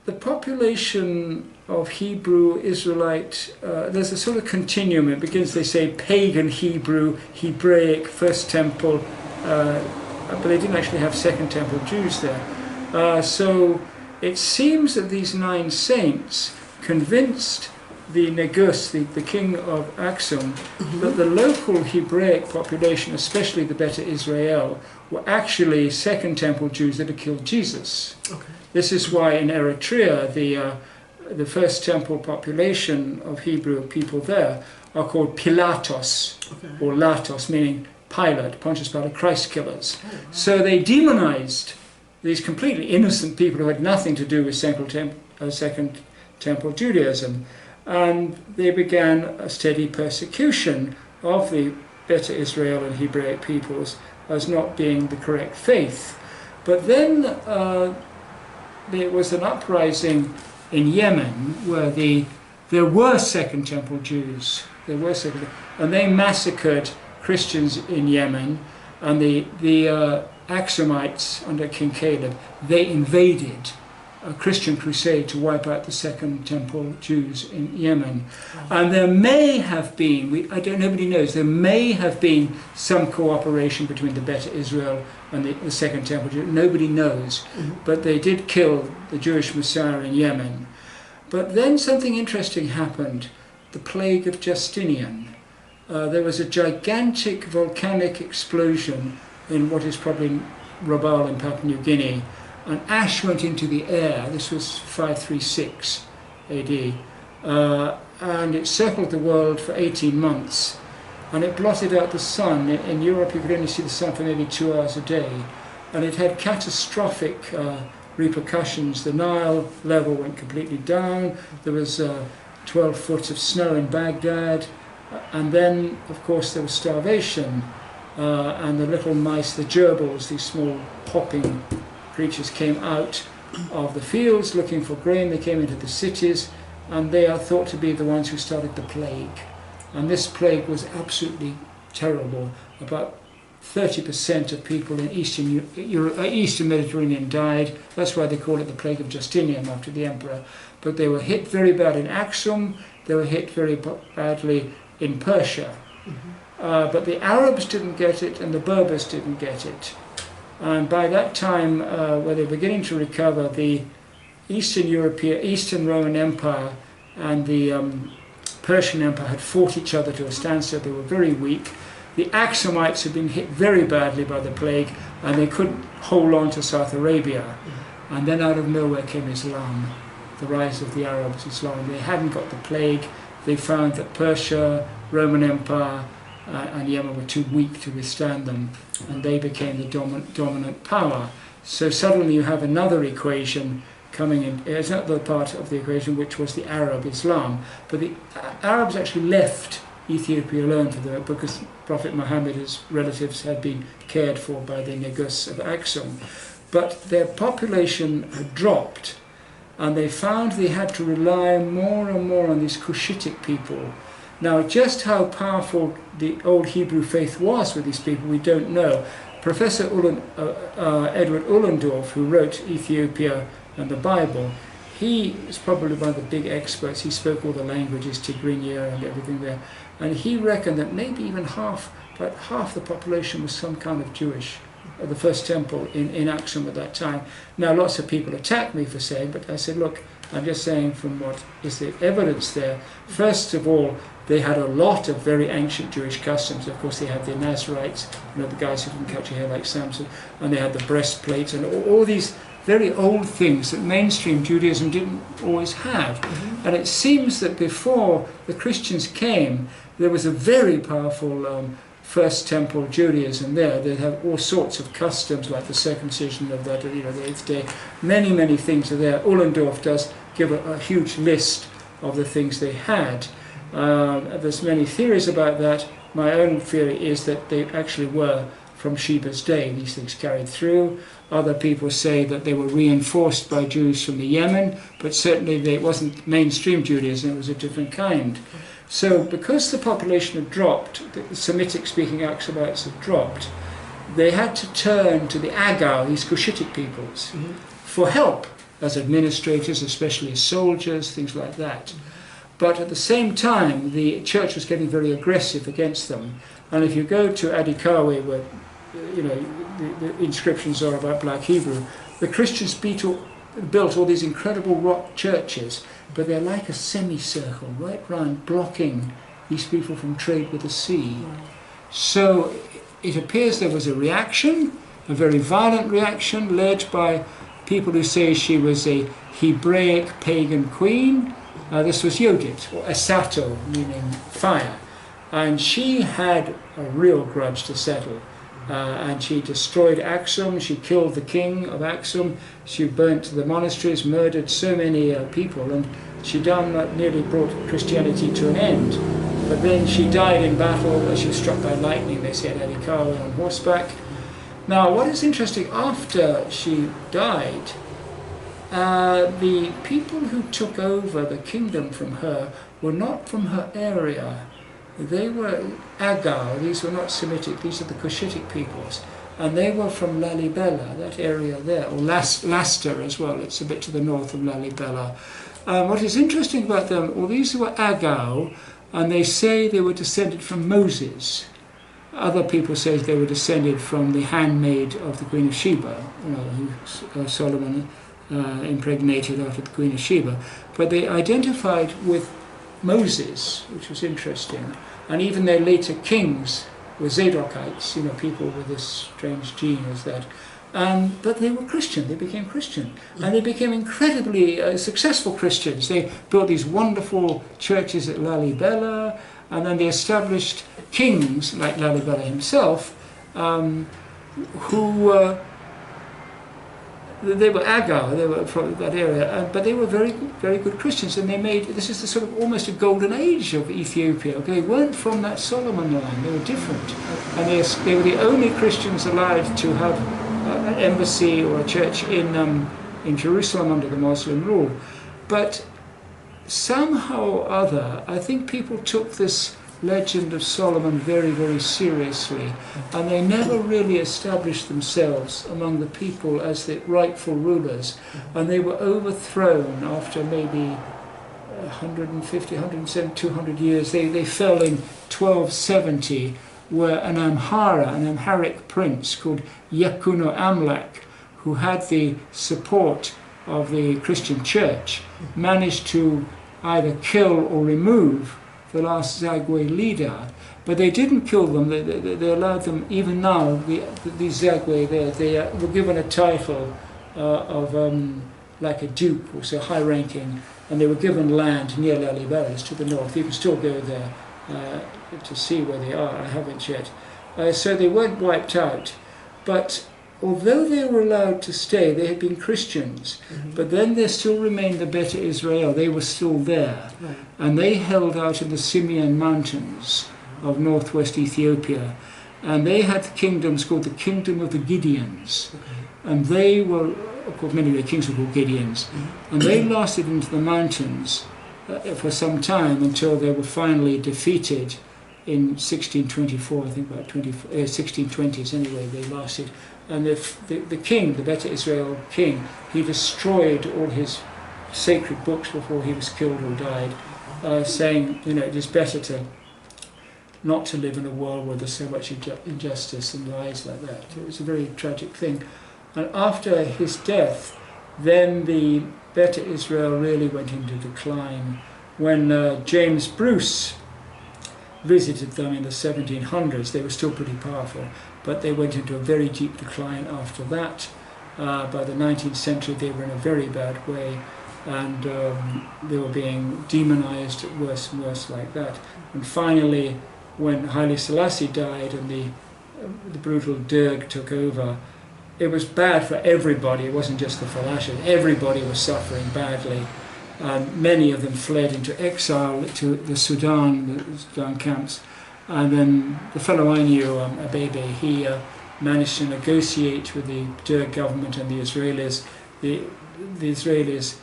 the population of Hebrew, Israelite, there's a sort of continuum. It begins, they say, pagan Hebrew, Hebraic, First Temple, but they didn't actually have Second Temple Jews there. So it seems that these 9 saints convinced the Negus, the king of Axum, that the local Hebraic population, especially the Beta Israel, were actually Second Temple Jews that had killed Jesus. Okay. This is why in Eritrea, the First Temple population of Hebrew people there are called Pilatos, or Latos, meaning Pilate, Pontius Pilate, Christ killers. Oh, wow. So they demonized these completely innocent people who had nothing to do with Second Temple Judaism. And they began a steady persecution of the Beta Israel and Hebraic peoples as not being the correct faith. But then there was an uprising in Yemen where there were Second Temple Jews. And they massacred Christians in Yemen, and the Axumites under King Caleb, they invaded a Christian crusade to wipe out the Second Temple Jews in Yemen. And there may have been, nobody knows, there may have been some cooperation between the Beta Israel and the Second Temple Jews. Nobody knows. But they did kill the Jewish Messiah in Yemen. But then something interesting happened, the plague of Justinian. There was a gigantic volcanic explosion in what is probably Rabaul in Papua New Guinea, and ash went into the air. This was 536 AD, and it circled the world for 18 months, and it blotted out the sun. In Europe you could only see the sun for maybe 2 hours a day, and it had catastrophic repercussions. The Nile level went completely down. There was 12 foot of snow in Baghdad, and then of course there was starvation, and the little mice, the gerbils, these small hopping creatures, came out of the fields looking for grain. They came into the cities, and they are thought to be the ones who started the plague. And this plague was absolutely terrible. About 30% of people in Eastern Mediterranean died. That's why they call it the plague of Justinian, after the emperor. But they were hit very bad in Axum. They were hit very badly in Persia. but the Arabs didn't get it and the Berbers didn't get it. And by that time, when they were beginning to recover, the Eastern Roman Empire and the Persian Empire had fought each other to a standstill. They were very weak. The Axumites had been hit very badly by the plague, and they couldn't hold on to South Arabia. And then out of nowhere came Islam, the rise of the Arabs, Islam. They hadn't got the plague. They found that Persia, Roman Empire, and Yemen were too weak to withstand them, and they became the dominant power. So suddenly you have another equation coming in. It's another part of the equation, which was the Arab Islam. But the Arabs actually left Ethiopia alone because Prophet Muhammad's relatives had been cared for by the Negas of Aksum. But their population had dropped, and they found they had to rely more and more on these Cushitic people. Now, just how powerful the old Hebrew faith was with these people, we don't know. Professor Edward Ullendorf, who wrote Ethiopia and the Bible, he is probably one of the big experts. He spoke all the languages, Tigrinya and everything there. And he reckoned that maybe even about half the population was some kind of Jewish. The first temple in Aksum at that time. Now, lots of people attacked me for saying, but I said, look, I'm just saying from what is the evidence there. First of all, they had a lot of very ancient Jewish customs. Of course, they had the Nazarites, the guys who didn't cut your hair like Samson, and they had the breastplates and all these very old things that mainstream Judaism didn't always have. And it seems that before the Christians came, there was a very powerful First Temple Judaism there. They have all sorts of customs, like the circumcision of that, the 8th day. Many, many things are there. Ullendorf does give a huge list of the things they had. There's many theories about that. My own theory is that they actually were from Sheba's day. These things carried through. Other people say that they were reinforced by Jews from the Yemen, but certainly it wasn't mainstream Judaism, it was a different kind. So because the population had dropped, the Semitic-speaking Aksumites had dropped, they had to turn to the Agau, these Cushitic peoples, for help as administrators, especially as soldiers, things like that. But at the same time, the church was getting very aggressive against them. And if you go to Adikawe, where the inscriptions are about Black Hebrew, the Christians built all these incredible rock churches, but they're like a semicircle right round, blocking these people from trade with the sea. So it appears there was a reaction, a very violent reaction, led by people who say she was a Hebraic pagan queen. This was Yodit, or Asato, meaning fire. And she had a real grudge to settle. And she destroyed Aksum, she killed the king of Aksum, she burnt the monasteries, murdered so many people, and she nearly brought Christianity to an end. But then she died in battle. She was struck by lightning, they said, at Adikawa on horseback. Now, what is interesting, after she died, the people who took over the kingdom from her were not from her area. They were Agau, these were not Semitic, these are the Cushitic peoples. And they were from Lalibela, that area there, or Laster as well, it's a bit to the north of Lalibela. What is interesting about them, well, these were Agau, and they say they were descended from Moses. Other people say they were descended from the handmaid of the Queen of Sheba, who Solomon impregnated after the Queen of Sheba. But they identified with Moses, which was interesting. And even their later kings were Zadokites, people with this strange gene as that. But they were Christian, they became Christian. And they became incredibly successful Christians. They built these wonderful churches at Lalibela, and then they established kings, like Lalibela himself, who they were Agau, they were from that area, but they were very, very good Christians, and this is the sort of almost a golden age of Ethiopia. Okay, they weren't from that Solomon line, they were different. And they were the only Christians allowed to have an embassy or a church in Jerusalem under the Muslim rule. But somehow or other, I think people took this legend of Solomon very, very seriously, and they never really established themselves among the people as the rightful rulers, and they were overthrown after maybe 150, 170, 200 years. They fell in 1270 were an Amharic prince called Yekuno Amlak, who had the support of the Christian church, managed to either kill or remove the last Zagwe leader. But they didn't kill them. They allowed them, even now, these Zagwe there, they were given a title of like a duke, or so high-ranking, and they were given land near Laliberas to the north. You can still go there to see where they are. I haven't yet. So they weren't wiped out. But although they were allowed to stay, they had been Christians, but then there still remained the Beta Israel. They were still there, and they held out in the Simeon Mountains of northwest Ethiopia, and they had kingdoms called the Kingdom of the Gideons, and they were, of course, many of their kings were called Gideons, and they lasted into the mountains for some time until they were finally defeated in 1624, I think about 1620s anyway, they lasted. And the king, the Beta Israel king, he destroyed all his sacred books before he was killed or died, saying, you know, it is better not to live in a world where there's so much injustice and lies like that. It was a very tragic thing. And after his death, then the Beta Israel really went into decline. When James Bruce visited them in the 1700s, they were still pretty powerful, but they went into a very deep decline after that. By the 19th century, they were in a very bad way, and they were being demonized worse and worse like that. And finally, when Haile Selassie died and the brutal Derg took over, it was bad for everybody. It wasn't just the Falashas. Everybody was suffering badly. And many of them fled into exile to the Sudan camps. And then the fellow I knew, Abebe, he managed to negotiate with the Derg government and the Israelis. The Israelis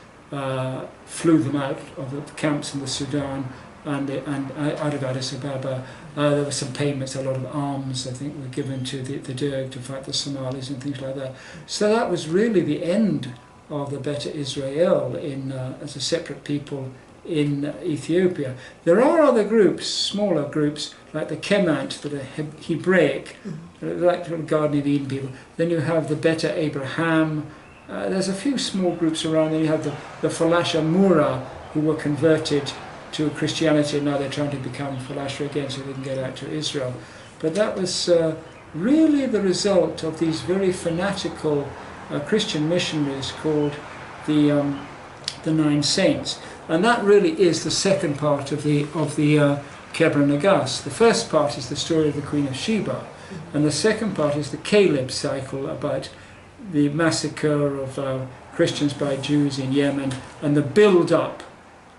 flew them out of the camps in the Sudan and out of Addis Ababa. There were some payments, a lot of arms, I think, were given to the Derg to fight the Somalis and things like that. So that was really the end of the Beta Israel as a separate people in Ethiopia. There are other groups, smaller groups, like the Kemant, that are Hebraic, like the Garden of Eden people. Then you have the Beta Abraham. There's a few small groups around. Then you have the Falasha Mura, who were converted to Christianity, and now they're trying to become Falasha again so they can get out to Israel. But that was really the result of these very fanatical Christian missionaries called the Nine Saints. And that really is the second part of the Kebra Negast. The first part is the story of the Queen of Sheba, and the second part is the Caleb cycle about the massacre of Christians by Jews in Yemen and the build-up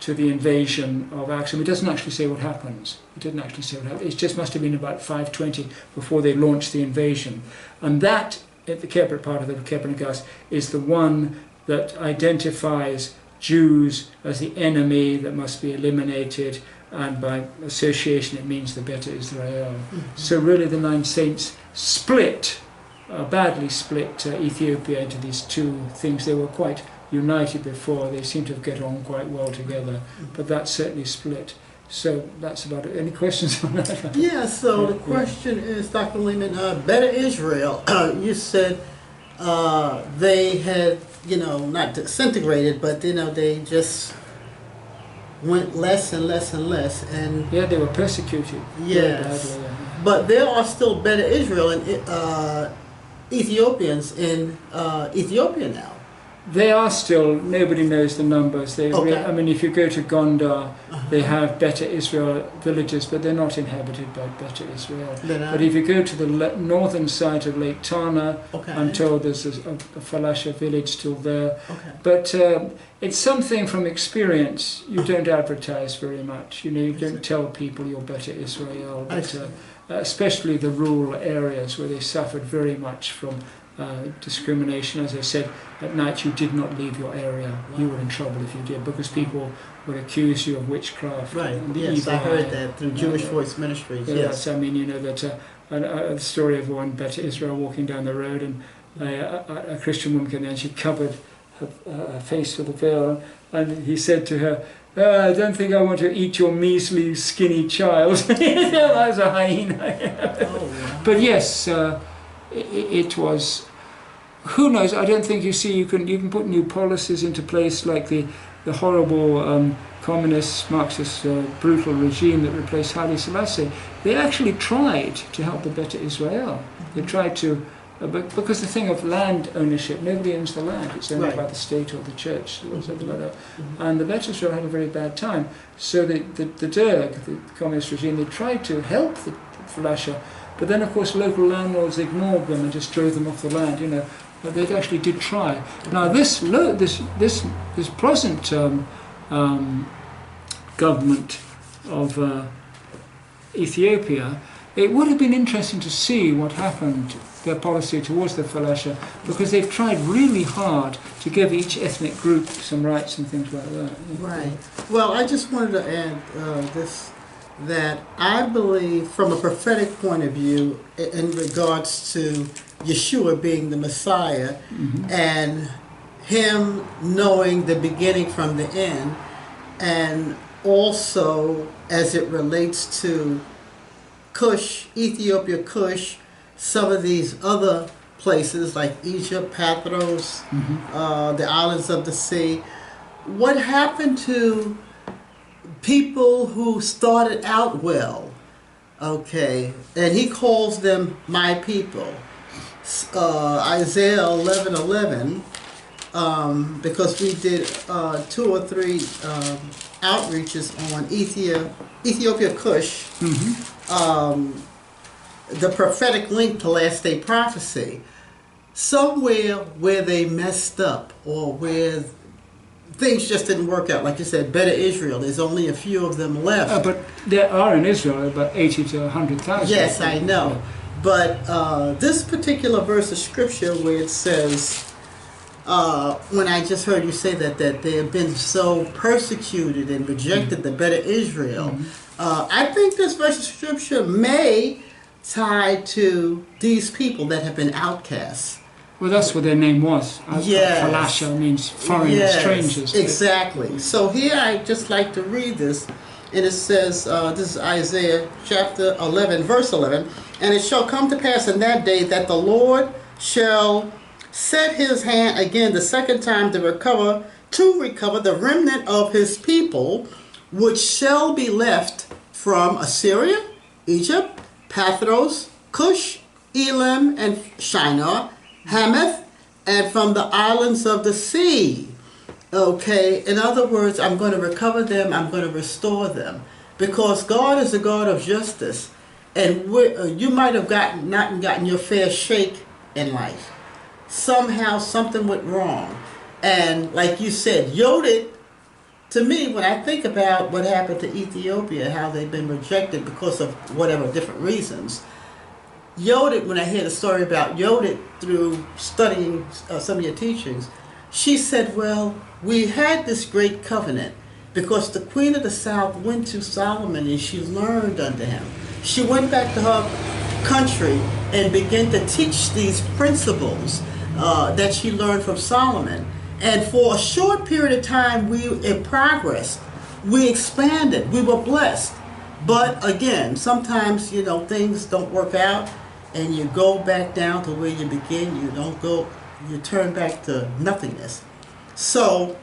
to the invasion of Axum. It doesn't actually say what happens. It didn't actually say what happens. It just must have been about 520 before they launched the invasion. And that, the Kebra part of the Kebra Negast, is the one that identifies Jews as the enemy that must be eliminated, and by association it means the Beta Israel. So really the Nine Saints split, badly split Ethiopia into these two things. They were quite united before. They seem to have get on quite well together, but that certainly split. So that's about it. Any questions on that? Yeah, so the question is, Dr. Leeman, Beta Israel, you said they had, not disintegrated, but, they just went less and less and less. And yeah, they were persecuted. Yes. Badly, yeah. But there are still Beta Israel and Ethiopians in Ethiopia now. They are still, nobody knows the numbers. Okay. I mean, if you go to Gondar, they have Beta Israel villages, but they're not inhabited by Beta Israel. But if you go to the northern side of Lake Tana, I'm told there's a Falasha village still there. But it's something from experience. You don't advertise very much. You don't tell people you're Beta Israel. But, especially the rural areas where they suffered very much from discrimination. As I said, at night you did not leave your area. You were in trouble if you did, because people would accuse you of witchcraft. Right. And Yes, I heard that through Jewish Voice Ministries. Yes. I mean, that a story of one Beta Israel walking down the road, and a Christian woman came in, and she covered her face with a veil, and he said to her, I don't think I want to eat your measly, skinny child. That was a hyena. Oh, wow. But yes, it was. Who knows? I don't think you can put new policies into place like the horrible communist, Marxist, brutal regime that replaced Haile Selassie. They actually tried to help the Better Israel. They tried to, because the thing of land ownership, nobody owns the land. It's owned Right. by the state or the church or something like that. And the Better Israel had a very bad time. So the Derg, the communist regime, they tried to help the Falasha, but then of course local landlords ignored them and just drove them off the land. You know, but they actually did try. Now this present government of Ethiopia, it would have been interesting to see what happened, their policy towards the Falasha, because they've tried really hard to give each ethnic group some rights and things like that. Right. Well, I just wanted to add that I believe from a prophetic point of view in regards to Yeshua being the Messiah and him knowing the beginning from the end, and also as it relates to Cush, Ethiopia, Cush, some of these other places like Egypt, Pathros, the islands of the sea. What happened to people who started out well? Okay, and he calls them my people. Isaiah 11:11, because we did 2 or 3 outreaches on Ethiopia Cush, the prophetic link to last day prophecy. Somewhere where they messed up or where things just didn't work out, like you said, Better Israel, there's only a few of them left. But there are in Israel about 80 to 100,000. Yes, I know. But this particular verse of scripture where it says, when I just heard you say that they have been so persecuted and rejected the Better Israel, I think this verse of scripture may tie to these people that have been outcasts. Well, that's what their name was. Yes. Falasha means foreign, strangers. Exactly. So here I just like to read this, and it says, this is Isaiah chapter 11, verse 11, and it shall come to pass in that day that the Lord shall set his hand again the second time to recover the remnant of his people, which shall be left from Assyria, Egypt, Pathros, Cush, Elam, and Shinar, Hamath, and from the islands of the sea. Okay, in other words, I'm going to recover them, I'm going to restore them, because God is a God of justice, and you might have not gotten your fair shake in life. Somehow something went wrong, and like you said, Yodit, to me, when I think about what happened to Ethiopia, how they've been rejected because of whatever different reasons, Yodit, when I hear the story about Yodit through studying some of your teachings, she said, well, we had this great covenant because the Queen of the South went to Solomon and she learned under him. She went back to her country and began to teach these principles that she learned from Solomon. And for a short period of time, in progress, we expanded, we were blessed. But again, sometimes, things don't work out and you go back down to where you begin. You turn back to nothingness. So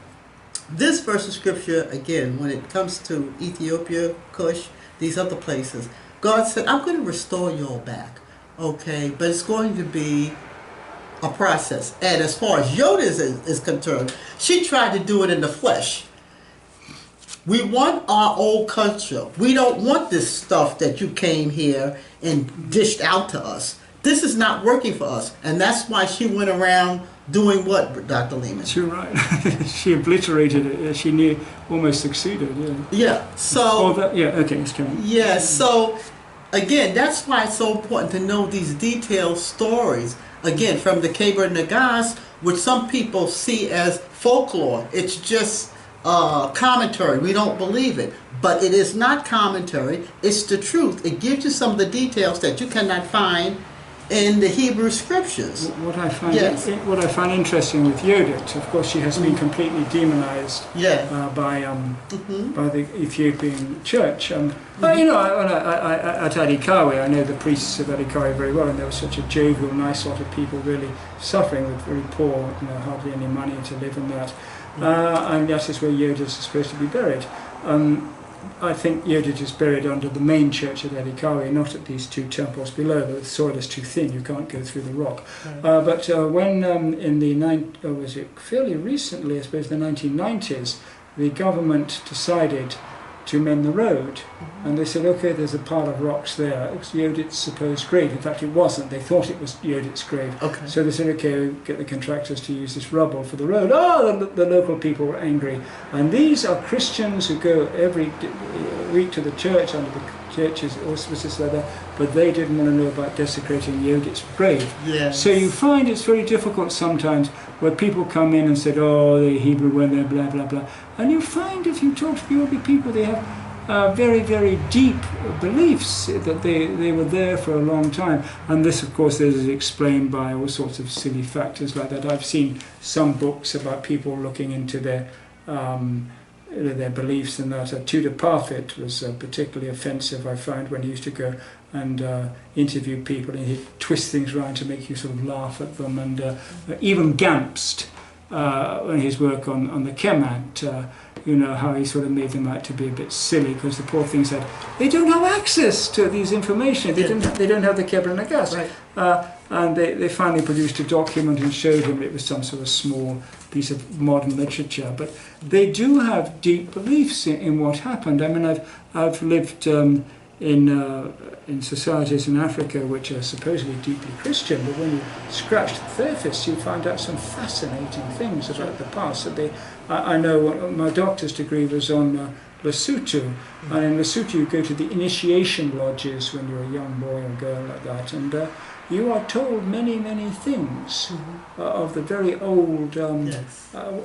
this verse of scripture, again, when it comes to Ethiopia, Cush, these other places, God said, I'm going to restore you all back. Okay, but it's going to be a process. And as far as Yoda is concerned, she tried to do it in the flesh. We want our old culture. We don't want this stuff that you came here and dished out to us. This is not working for us. And that's why she went around doing what, Dr. Leeman? You're right. She obliterated it. She almost succeeded. Yeah. So. Okay, let's carry on. Yeah. So, again, that's why it's so important to know these detailed stories. Again, from the Kebra and Negast, which some people see as folklore. It's just commentary. We don't believe it. But it is not commentary. It's the truth. It gives you some of the details that you cannot find in the Hebrew scriptures. What I find Yes. what I find interesting with Yodit, of course, she has been completely demonized Yeah. by the Ethiopian church. But you know, at Adikawe, I know the priests of Adikawe very well, and they were such a jovial, nice sort of people, really suffering with very poor, you know, hardly any money to live and that. And that is where Yodit is supposed to be buried. I think Yodit is buried under the main church at Adikawe, not at these two temples below. The soil is too thin; you can't go through the rock. But when in the was it fairly recently, I suppose the 1990s, the government decided to mend the road, and they said, okay, there's a pile of rocks there. It's Yodit's supposed grave. In fact, it wasn't. They thought it was Yodit's grave. Okay. So they said, okay, we'll get the contractors to use this rubble for the road. The local people were angry. And these are Christians who go every week to the church under the church's auspices, but they didn't want to know about desecrating Yodit's grave. Yes. So you find it's very difficult sometimes where people come in and said, oh, the Hebrew when they're blah, blah, blah. And you find if you talk to Yoruba people, they have very, very deep beliefs that they were there for a long time. And this, of course, is explained by all sorts of silly factors like that. I've seen some books about people looking into their beliefs and that. Tudor Parfit was particularly offensive, I found, when he used to go and interview people, and he'd twist things around to make you sort of laugh at them. And even Gamst, in his work on the Kemant, you know, how he sort of made them out to be a bit silly, because the poor things they don't have access to these information. They don't have the Kebra and Negast. Right. And they finally produced a document and showed him it was some sort of small piece of modern literature. But they do have deep beliefs in what happened. I mean, I've lived in societies in Africa which are supposedly deeply Christian, but when you scratch the surface, you find out some fascinating things about the past. That I know my doctor's degree was on Lesotho, and in Lesotho you go to the initiation lodges when you're a young boy or girl like that, and you are told many, many things of the very old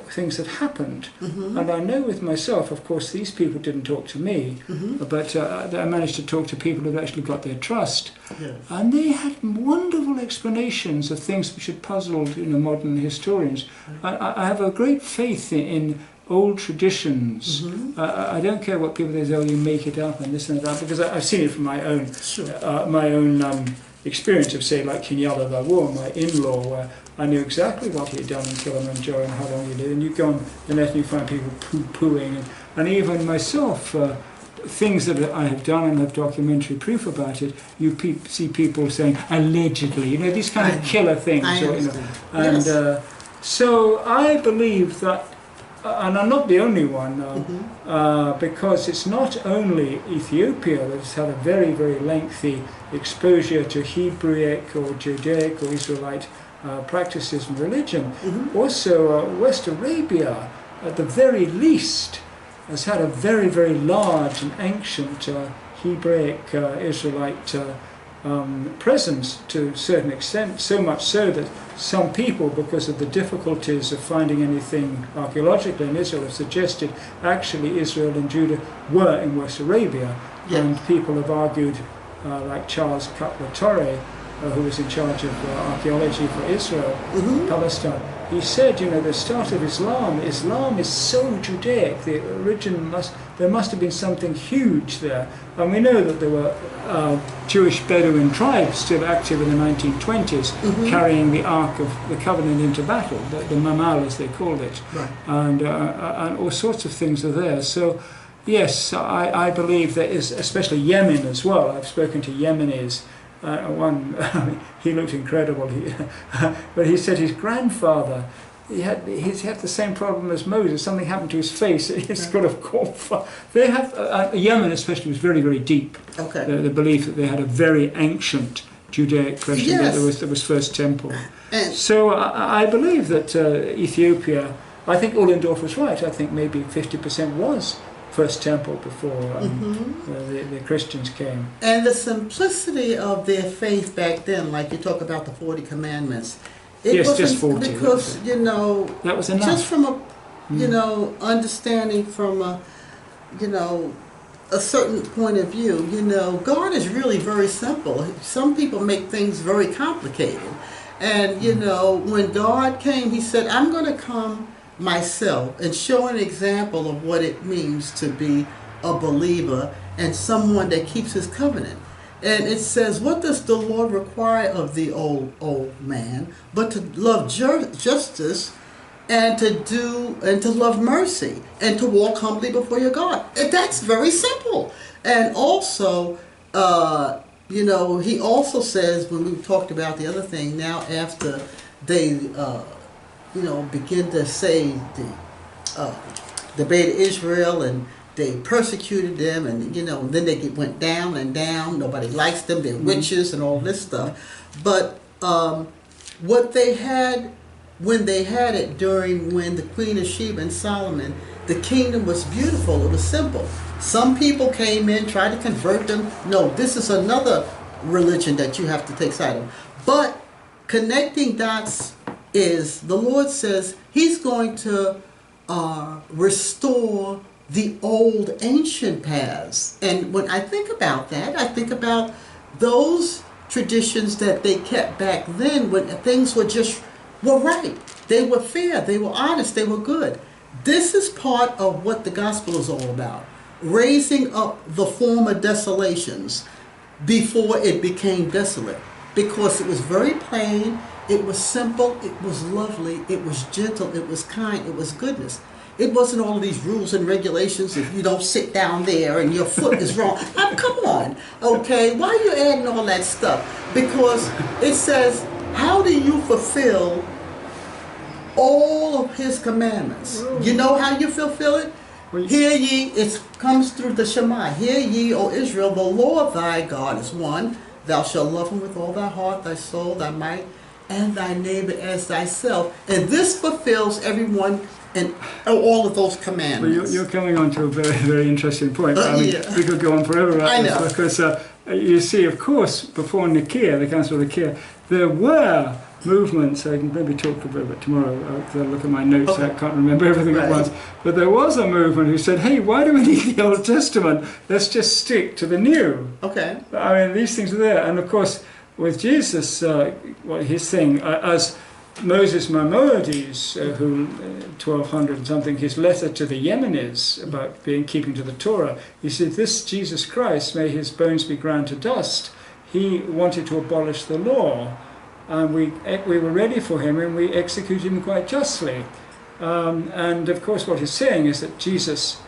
things that happened. And I know with myself, of course, these people didn't talk to me, but I managed to talk to people who've actually got their trust. Yes. And they had wonderful explanations of things which had puzzled modern historians. I have a great faith in old traditions. I don't care what people say, oh, you make it up and this and that, because I've seen it from my own experience of, say, like Kinyala Vawu, my in-law, where I knew exactly what he had done in Kilimanjaro and how long he did. And you go on the net and you find people poo-pooing, and even myself, things that I have done and have documentary proof about it, you see people saying, allegedly, these kind of killer things. So I believe that, and I'm not the only one, because it's not only Ethiopia that has had a very, very lengthy exposure to Hebraic or Judaic or Israelite practices and religion. Also, West Arabia, at the very least, has had a very, very large and ancient Hebraic Israelite presence to a certain extent, so much so that some people, because of the difficulties of finding anything archaeologically in Israel, have suggested actually Israel and Judah were in West Arabia. And people have argued, like Charles Cutler-Torre, who was in charge of archaeology for Israel, Palestine. He said, the start of Islam is so Judaic, the origin there must have been something huge there. And we know that there were Jewish Bedouin tribes still active in the 1920s, carrying the Ark of the Covenant into battle, the Mamal as they called it. Right. And all sorts of things are there. So yes, I believe there is, especially Yemen as well. I've spoken to Yemenis. He looked incredible, but he said his grandfather, he's had the same problem as Moses. Something happened to his face. It's got a caught fire. They have Yemen, especially, was very, very deep. Okay. The belief that they had a very ancient Judaic tradition. That there was first temple. So I believe that Ethiopia. I think Ullendorf was right. I think maybe 50% was first temple before the Christians came. And the simplicity of their faith back then, like you talk about the 40 commandments. Yes, just 40. Because, that was enough. Just from a, understanding from a, a certain point of view, you know, God is really very simple. Some people make things very complicated. And, you know, when God came, he said, I'm going to come myself and show an example of what it means to be a believer and someone that keeps his covenant. And it says, what does the Lord require of the old man, but to love justice and to love mercy and to walk humbly before your God. And that's very simple. And also, you know, he also says, when we talked about the other thing, now after they, you know, begin to say the Beta Israel, and they persecuted them, and, you know, then they went down and down. Nobody likes them. They're witches and all this stuff. But what they had, when they had it when the Queen of Sheba and Solomon, the kingdom was beautiful. It was simple. Some people came in, tried to convert them. No, this is another religion that you have to take side of. But connecting dots is, the Lord says he's going to restore the old ancient paths. And when I think about that, I think about those traditions that they kept back then when things were right. They were fair, they were honest, they were good. This is part of what the gospel is all about. Raising up the former desolations before it became desolate. Because it was very plain, it was simple, it was lovely, it was gentle, it was kind, it was goodness. It wasn't all of these rules and regulations. If you don't sit down there and your foot is wrong. Come on, okay? Why are you adding all that stuff? Because it says, how do you fulfill all of his commandments? You know how you fulfill it? Hear ye, it comes through the Shema. Hear ye, O Israel, the Lord thy God is one. Thou shalt love him with all thy heart, thy soul, thy might, and thy neighbor as thyself. And this fulfills everyone and all of those commandments. Well, you're coming on to a very, very interesting point. I mean, Yeah. we could go on forever about I this know. because you see, of course, before Nicaea, the Council of Nicaea, there were movements. I can maybe talk about it tomorrow. I'll look at my notes. Okay. I can't remember everything at Right. once. But there was a movement who said, hey, why do we need the Old Testament? Let's just stick to the New. Okay. I mean, these things are there. And of course, with Jesus, what he's saying, as Moses Maimonides, who 1200 and something, his letter to the Yemenis about keeping to the Torah, he said, this Jesus Christ, may his bones be ground to dust. He wanted to abolish the law, and we were ready for him, and we executed him quite justly. And of course, what he's saying is that Jesus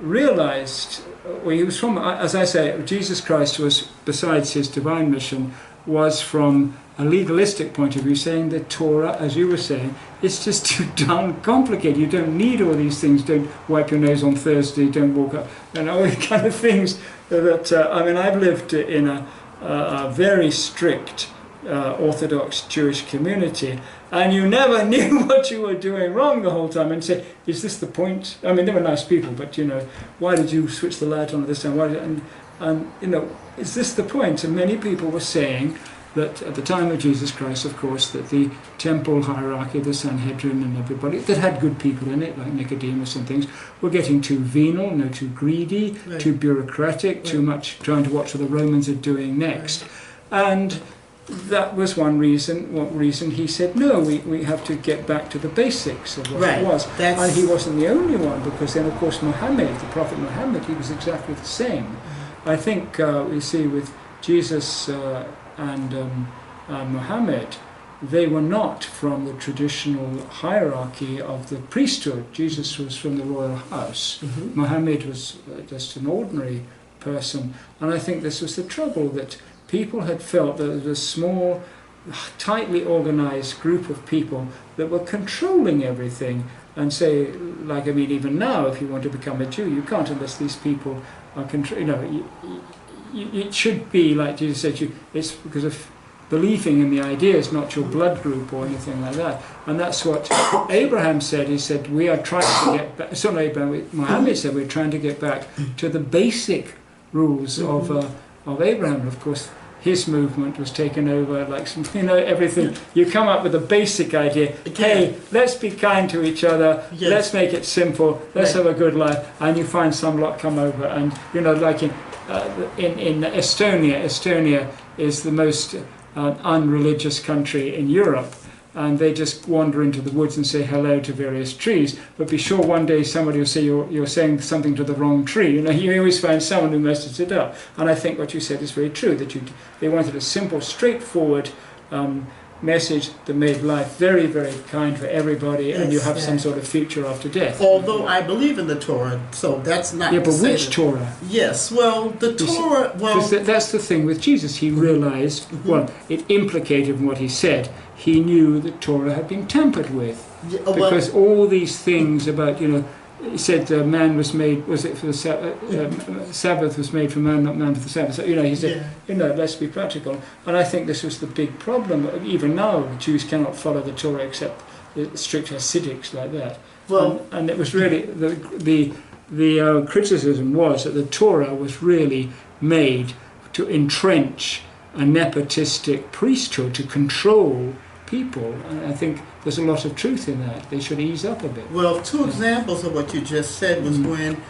realized, well, he was from, as I say, Jesus Christ was, besides his divine mission, was from a legalistic point of view, saying that Torah, as you were saying, it's just too darn complicated. You don't need all these things. Don't wipe your nose on Thursday. Don't walk up, and all these kind of things. That I mean, I've lived in a very strict Orthodox Jewish community, and you never knew what you were doing wrong the whole time. And say, is this the point? I mean, they were nice people, but you know, why did you switch the light on at this time? Why did, and you know, is this the point? And many people were saying that at the time of Jesus Christ, of course, that the temple hierarchy, the Sanhedrin and everybody that had good people in it, like Nicodemus and things, were getting too venal, too greedy, Right. too bureaucratic, too much trying to watch what the Romans are doing next. And that was one reason. What reason he said, no, we have to get back to the basics of what Right. it was. That's- And he wasn't the only one, because then, of course, Muhammad, the Prophet Muhammad, he was exactly the same. I think we see with Jesus and Muhammad, they were not from the traditional hierarchy of the priesthood. Jesus was from the royal house. Mm-hmm. Muhammad was just an ordinary person. And I think this was the trouble, that people had felt that there was a small, tightly organized group of people that were controlling everything. And say, like, I mean, even now, if you want to become a Jew, you can't unless these people are it should be, like Jesus said, it's because of believing in the ideas, not your blood group or anything like that. And that's what Abraham said. He said, we are trying to get back, it's not Abraham, Muhammad said, we're trying to get back to the basic rules of Abraham. And of course, his movement was taken over, like some, everything. You come up with a basic idea. Hey, let's be kind to each other. Yes. Let's make it simple. Let's have a good life. And you find some lot come over, and like in Estonia. Estonia is the most unreligious country in Europe. And they just wander into the woods and say hello to various trees. But be sure one day somebody will say you're saying something to the wrong tree. You always find someone who messes it up. And I think what you said is very true, that they wanted a simple, straightforward message that made life very, very kind for everybody, and you have some sort of future after death. Although I believe in the Torah, so that's not. Yeah, but which Torah? Yes, well, the Torah. Well, that's the thing with Jesus. He realized, well, it implicated in what he said. He knew that Torah had been tampered with, because all these things about, he said man was made, was it for the Sabbath was made for man, not man for the Sabbath. So, he said, let's be practical. And I think this was the big problem. Even now, Jews cannot follow the Torah except the strict Hasidics like that. Well, and it was really, the criticism was that the Torah was really made to entrench a nepotistic priesthood, to control people, and I think there's a lot of truth in that. They should ease up a bit. Well, two examples of what you just said was when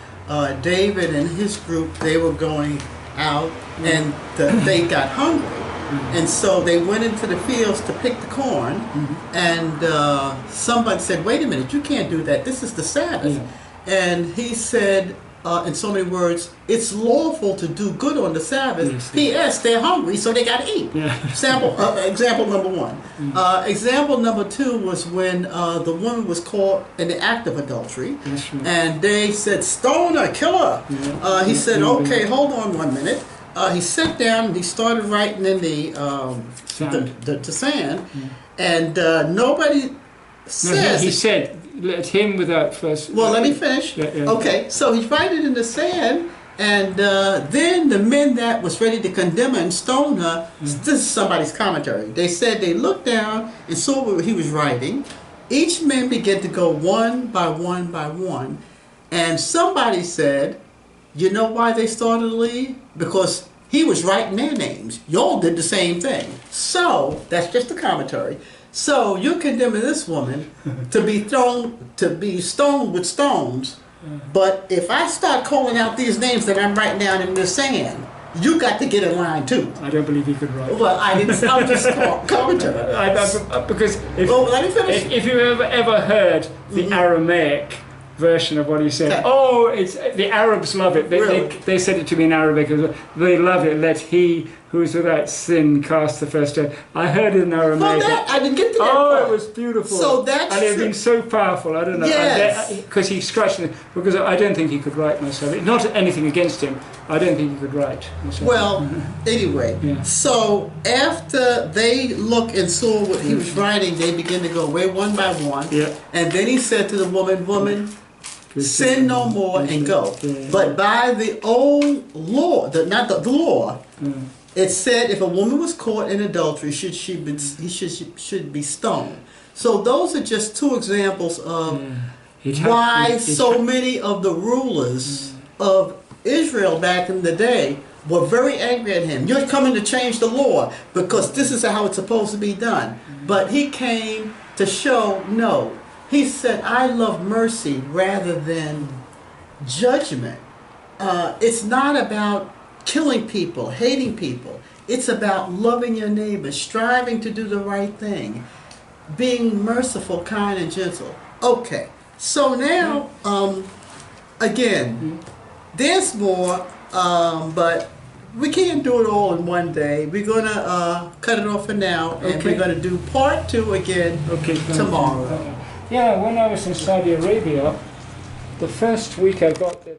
David and his group, they were going out and they got hungry, and so they went into the fields to pick the corn, and somebody said, wait a minute, you can't do that, this is the Sabbath. And he said, in so many words, it's lawful to do good on the Sabbath. P.S. They're hungry, so they got to eat. Example number one. Example number two was when the woman was caught in the act of adultery, and they said, stone her, kill her. He said, okay, hold on 1 minute. He sat down and he started writing in the sand, and nobody says... He said, let him without first... Well, let me finish. Okay, so he wrote it in the sand, and then the men that was ready to condemn her and stone her, this is somebody's commentary, they said they looked down and saw what he was writing. Each man began to go one by one by one, and somebody said, you know why they started to leave? Because he was writing their names. Y'all did the same thing. So, that's just a commentary. So you're condemning this woman to be stoned with stones, but if I start calling out these names that I'm writing down in the sand, you got to get in line too. I don't believe he could write. Well, I didn't. I was just commentary. Because let me finish. If you ever heard the Aramaic version of what he said, it's the Arabs love it. They said it to me in Arabic. They love it. Let he who is without sin cast the first stone. I heard it in Aramaic. I didn't get to that part. It was beautiful. So that's and it had been so powerful. I don't know. Yes. Because he scratched it. Because I don't think he could write myself. Not anything against him. I don't think he could write myself. Well, anyway. So after they looked and saw what he was writing, they began to go away one by one. And then he said to the woman, sin no more and go. But by the old law, not the law, it said if a woman was caught in adultery, should be stoned. So those are just two examples of why so many of the rulers of Israel back in the day were very angry at him. You're coming to change the law because this is how it's supposed to be done. But he came to show, no. He said, I love mercy rather than judgment. It's not about killing people, hating people. It's about loving your neighbor, striving to do the right thing, being merciful, kind, and gentle. Okay, so now, again, there's more, but we can't do it all in one day. We're going to cut it off for now, and we're going to do part 2 again tomorrow. Yeah, when I was in Saudi Arabia, the first week I got there.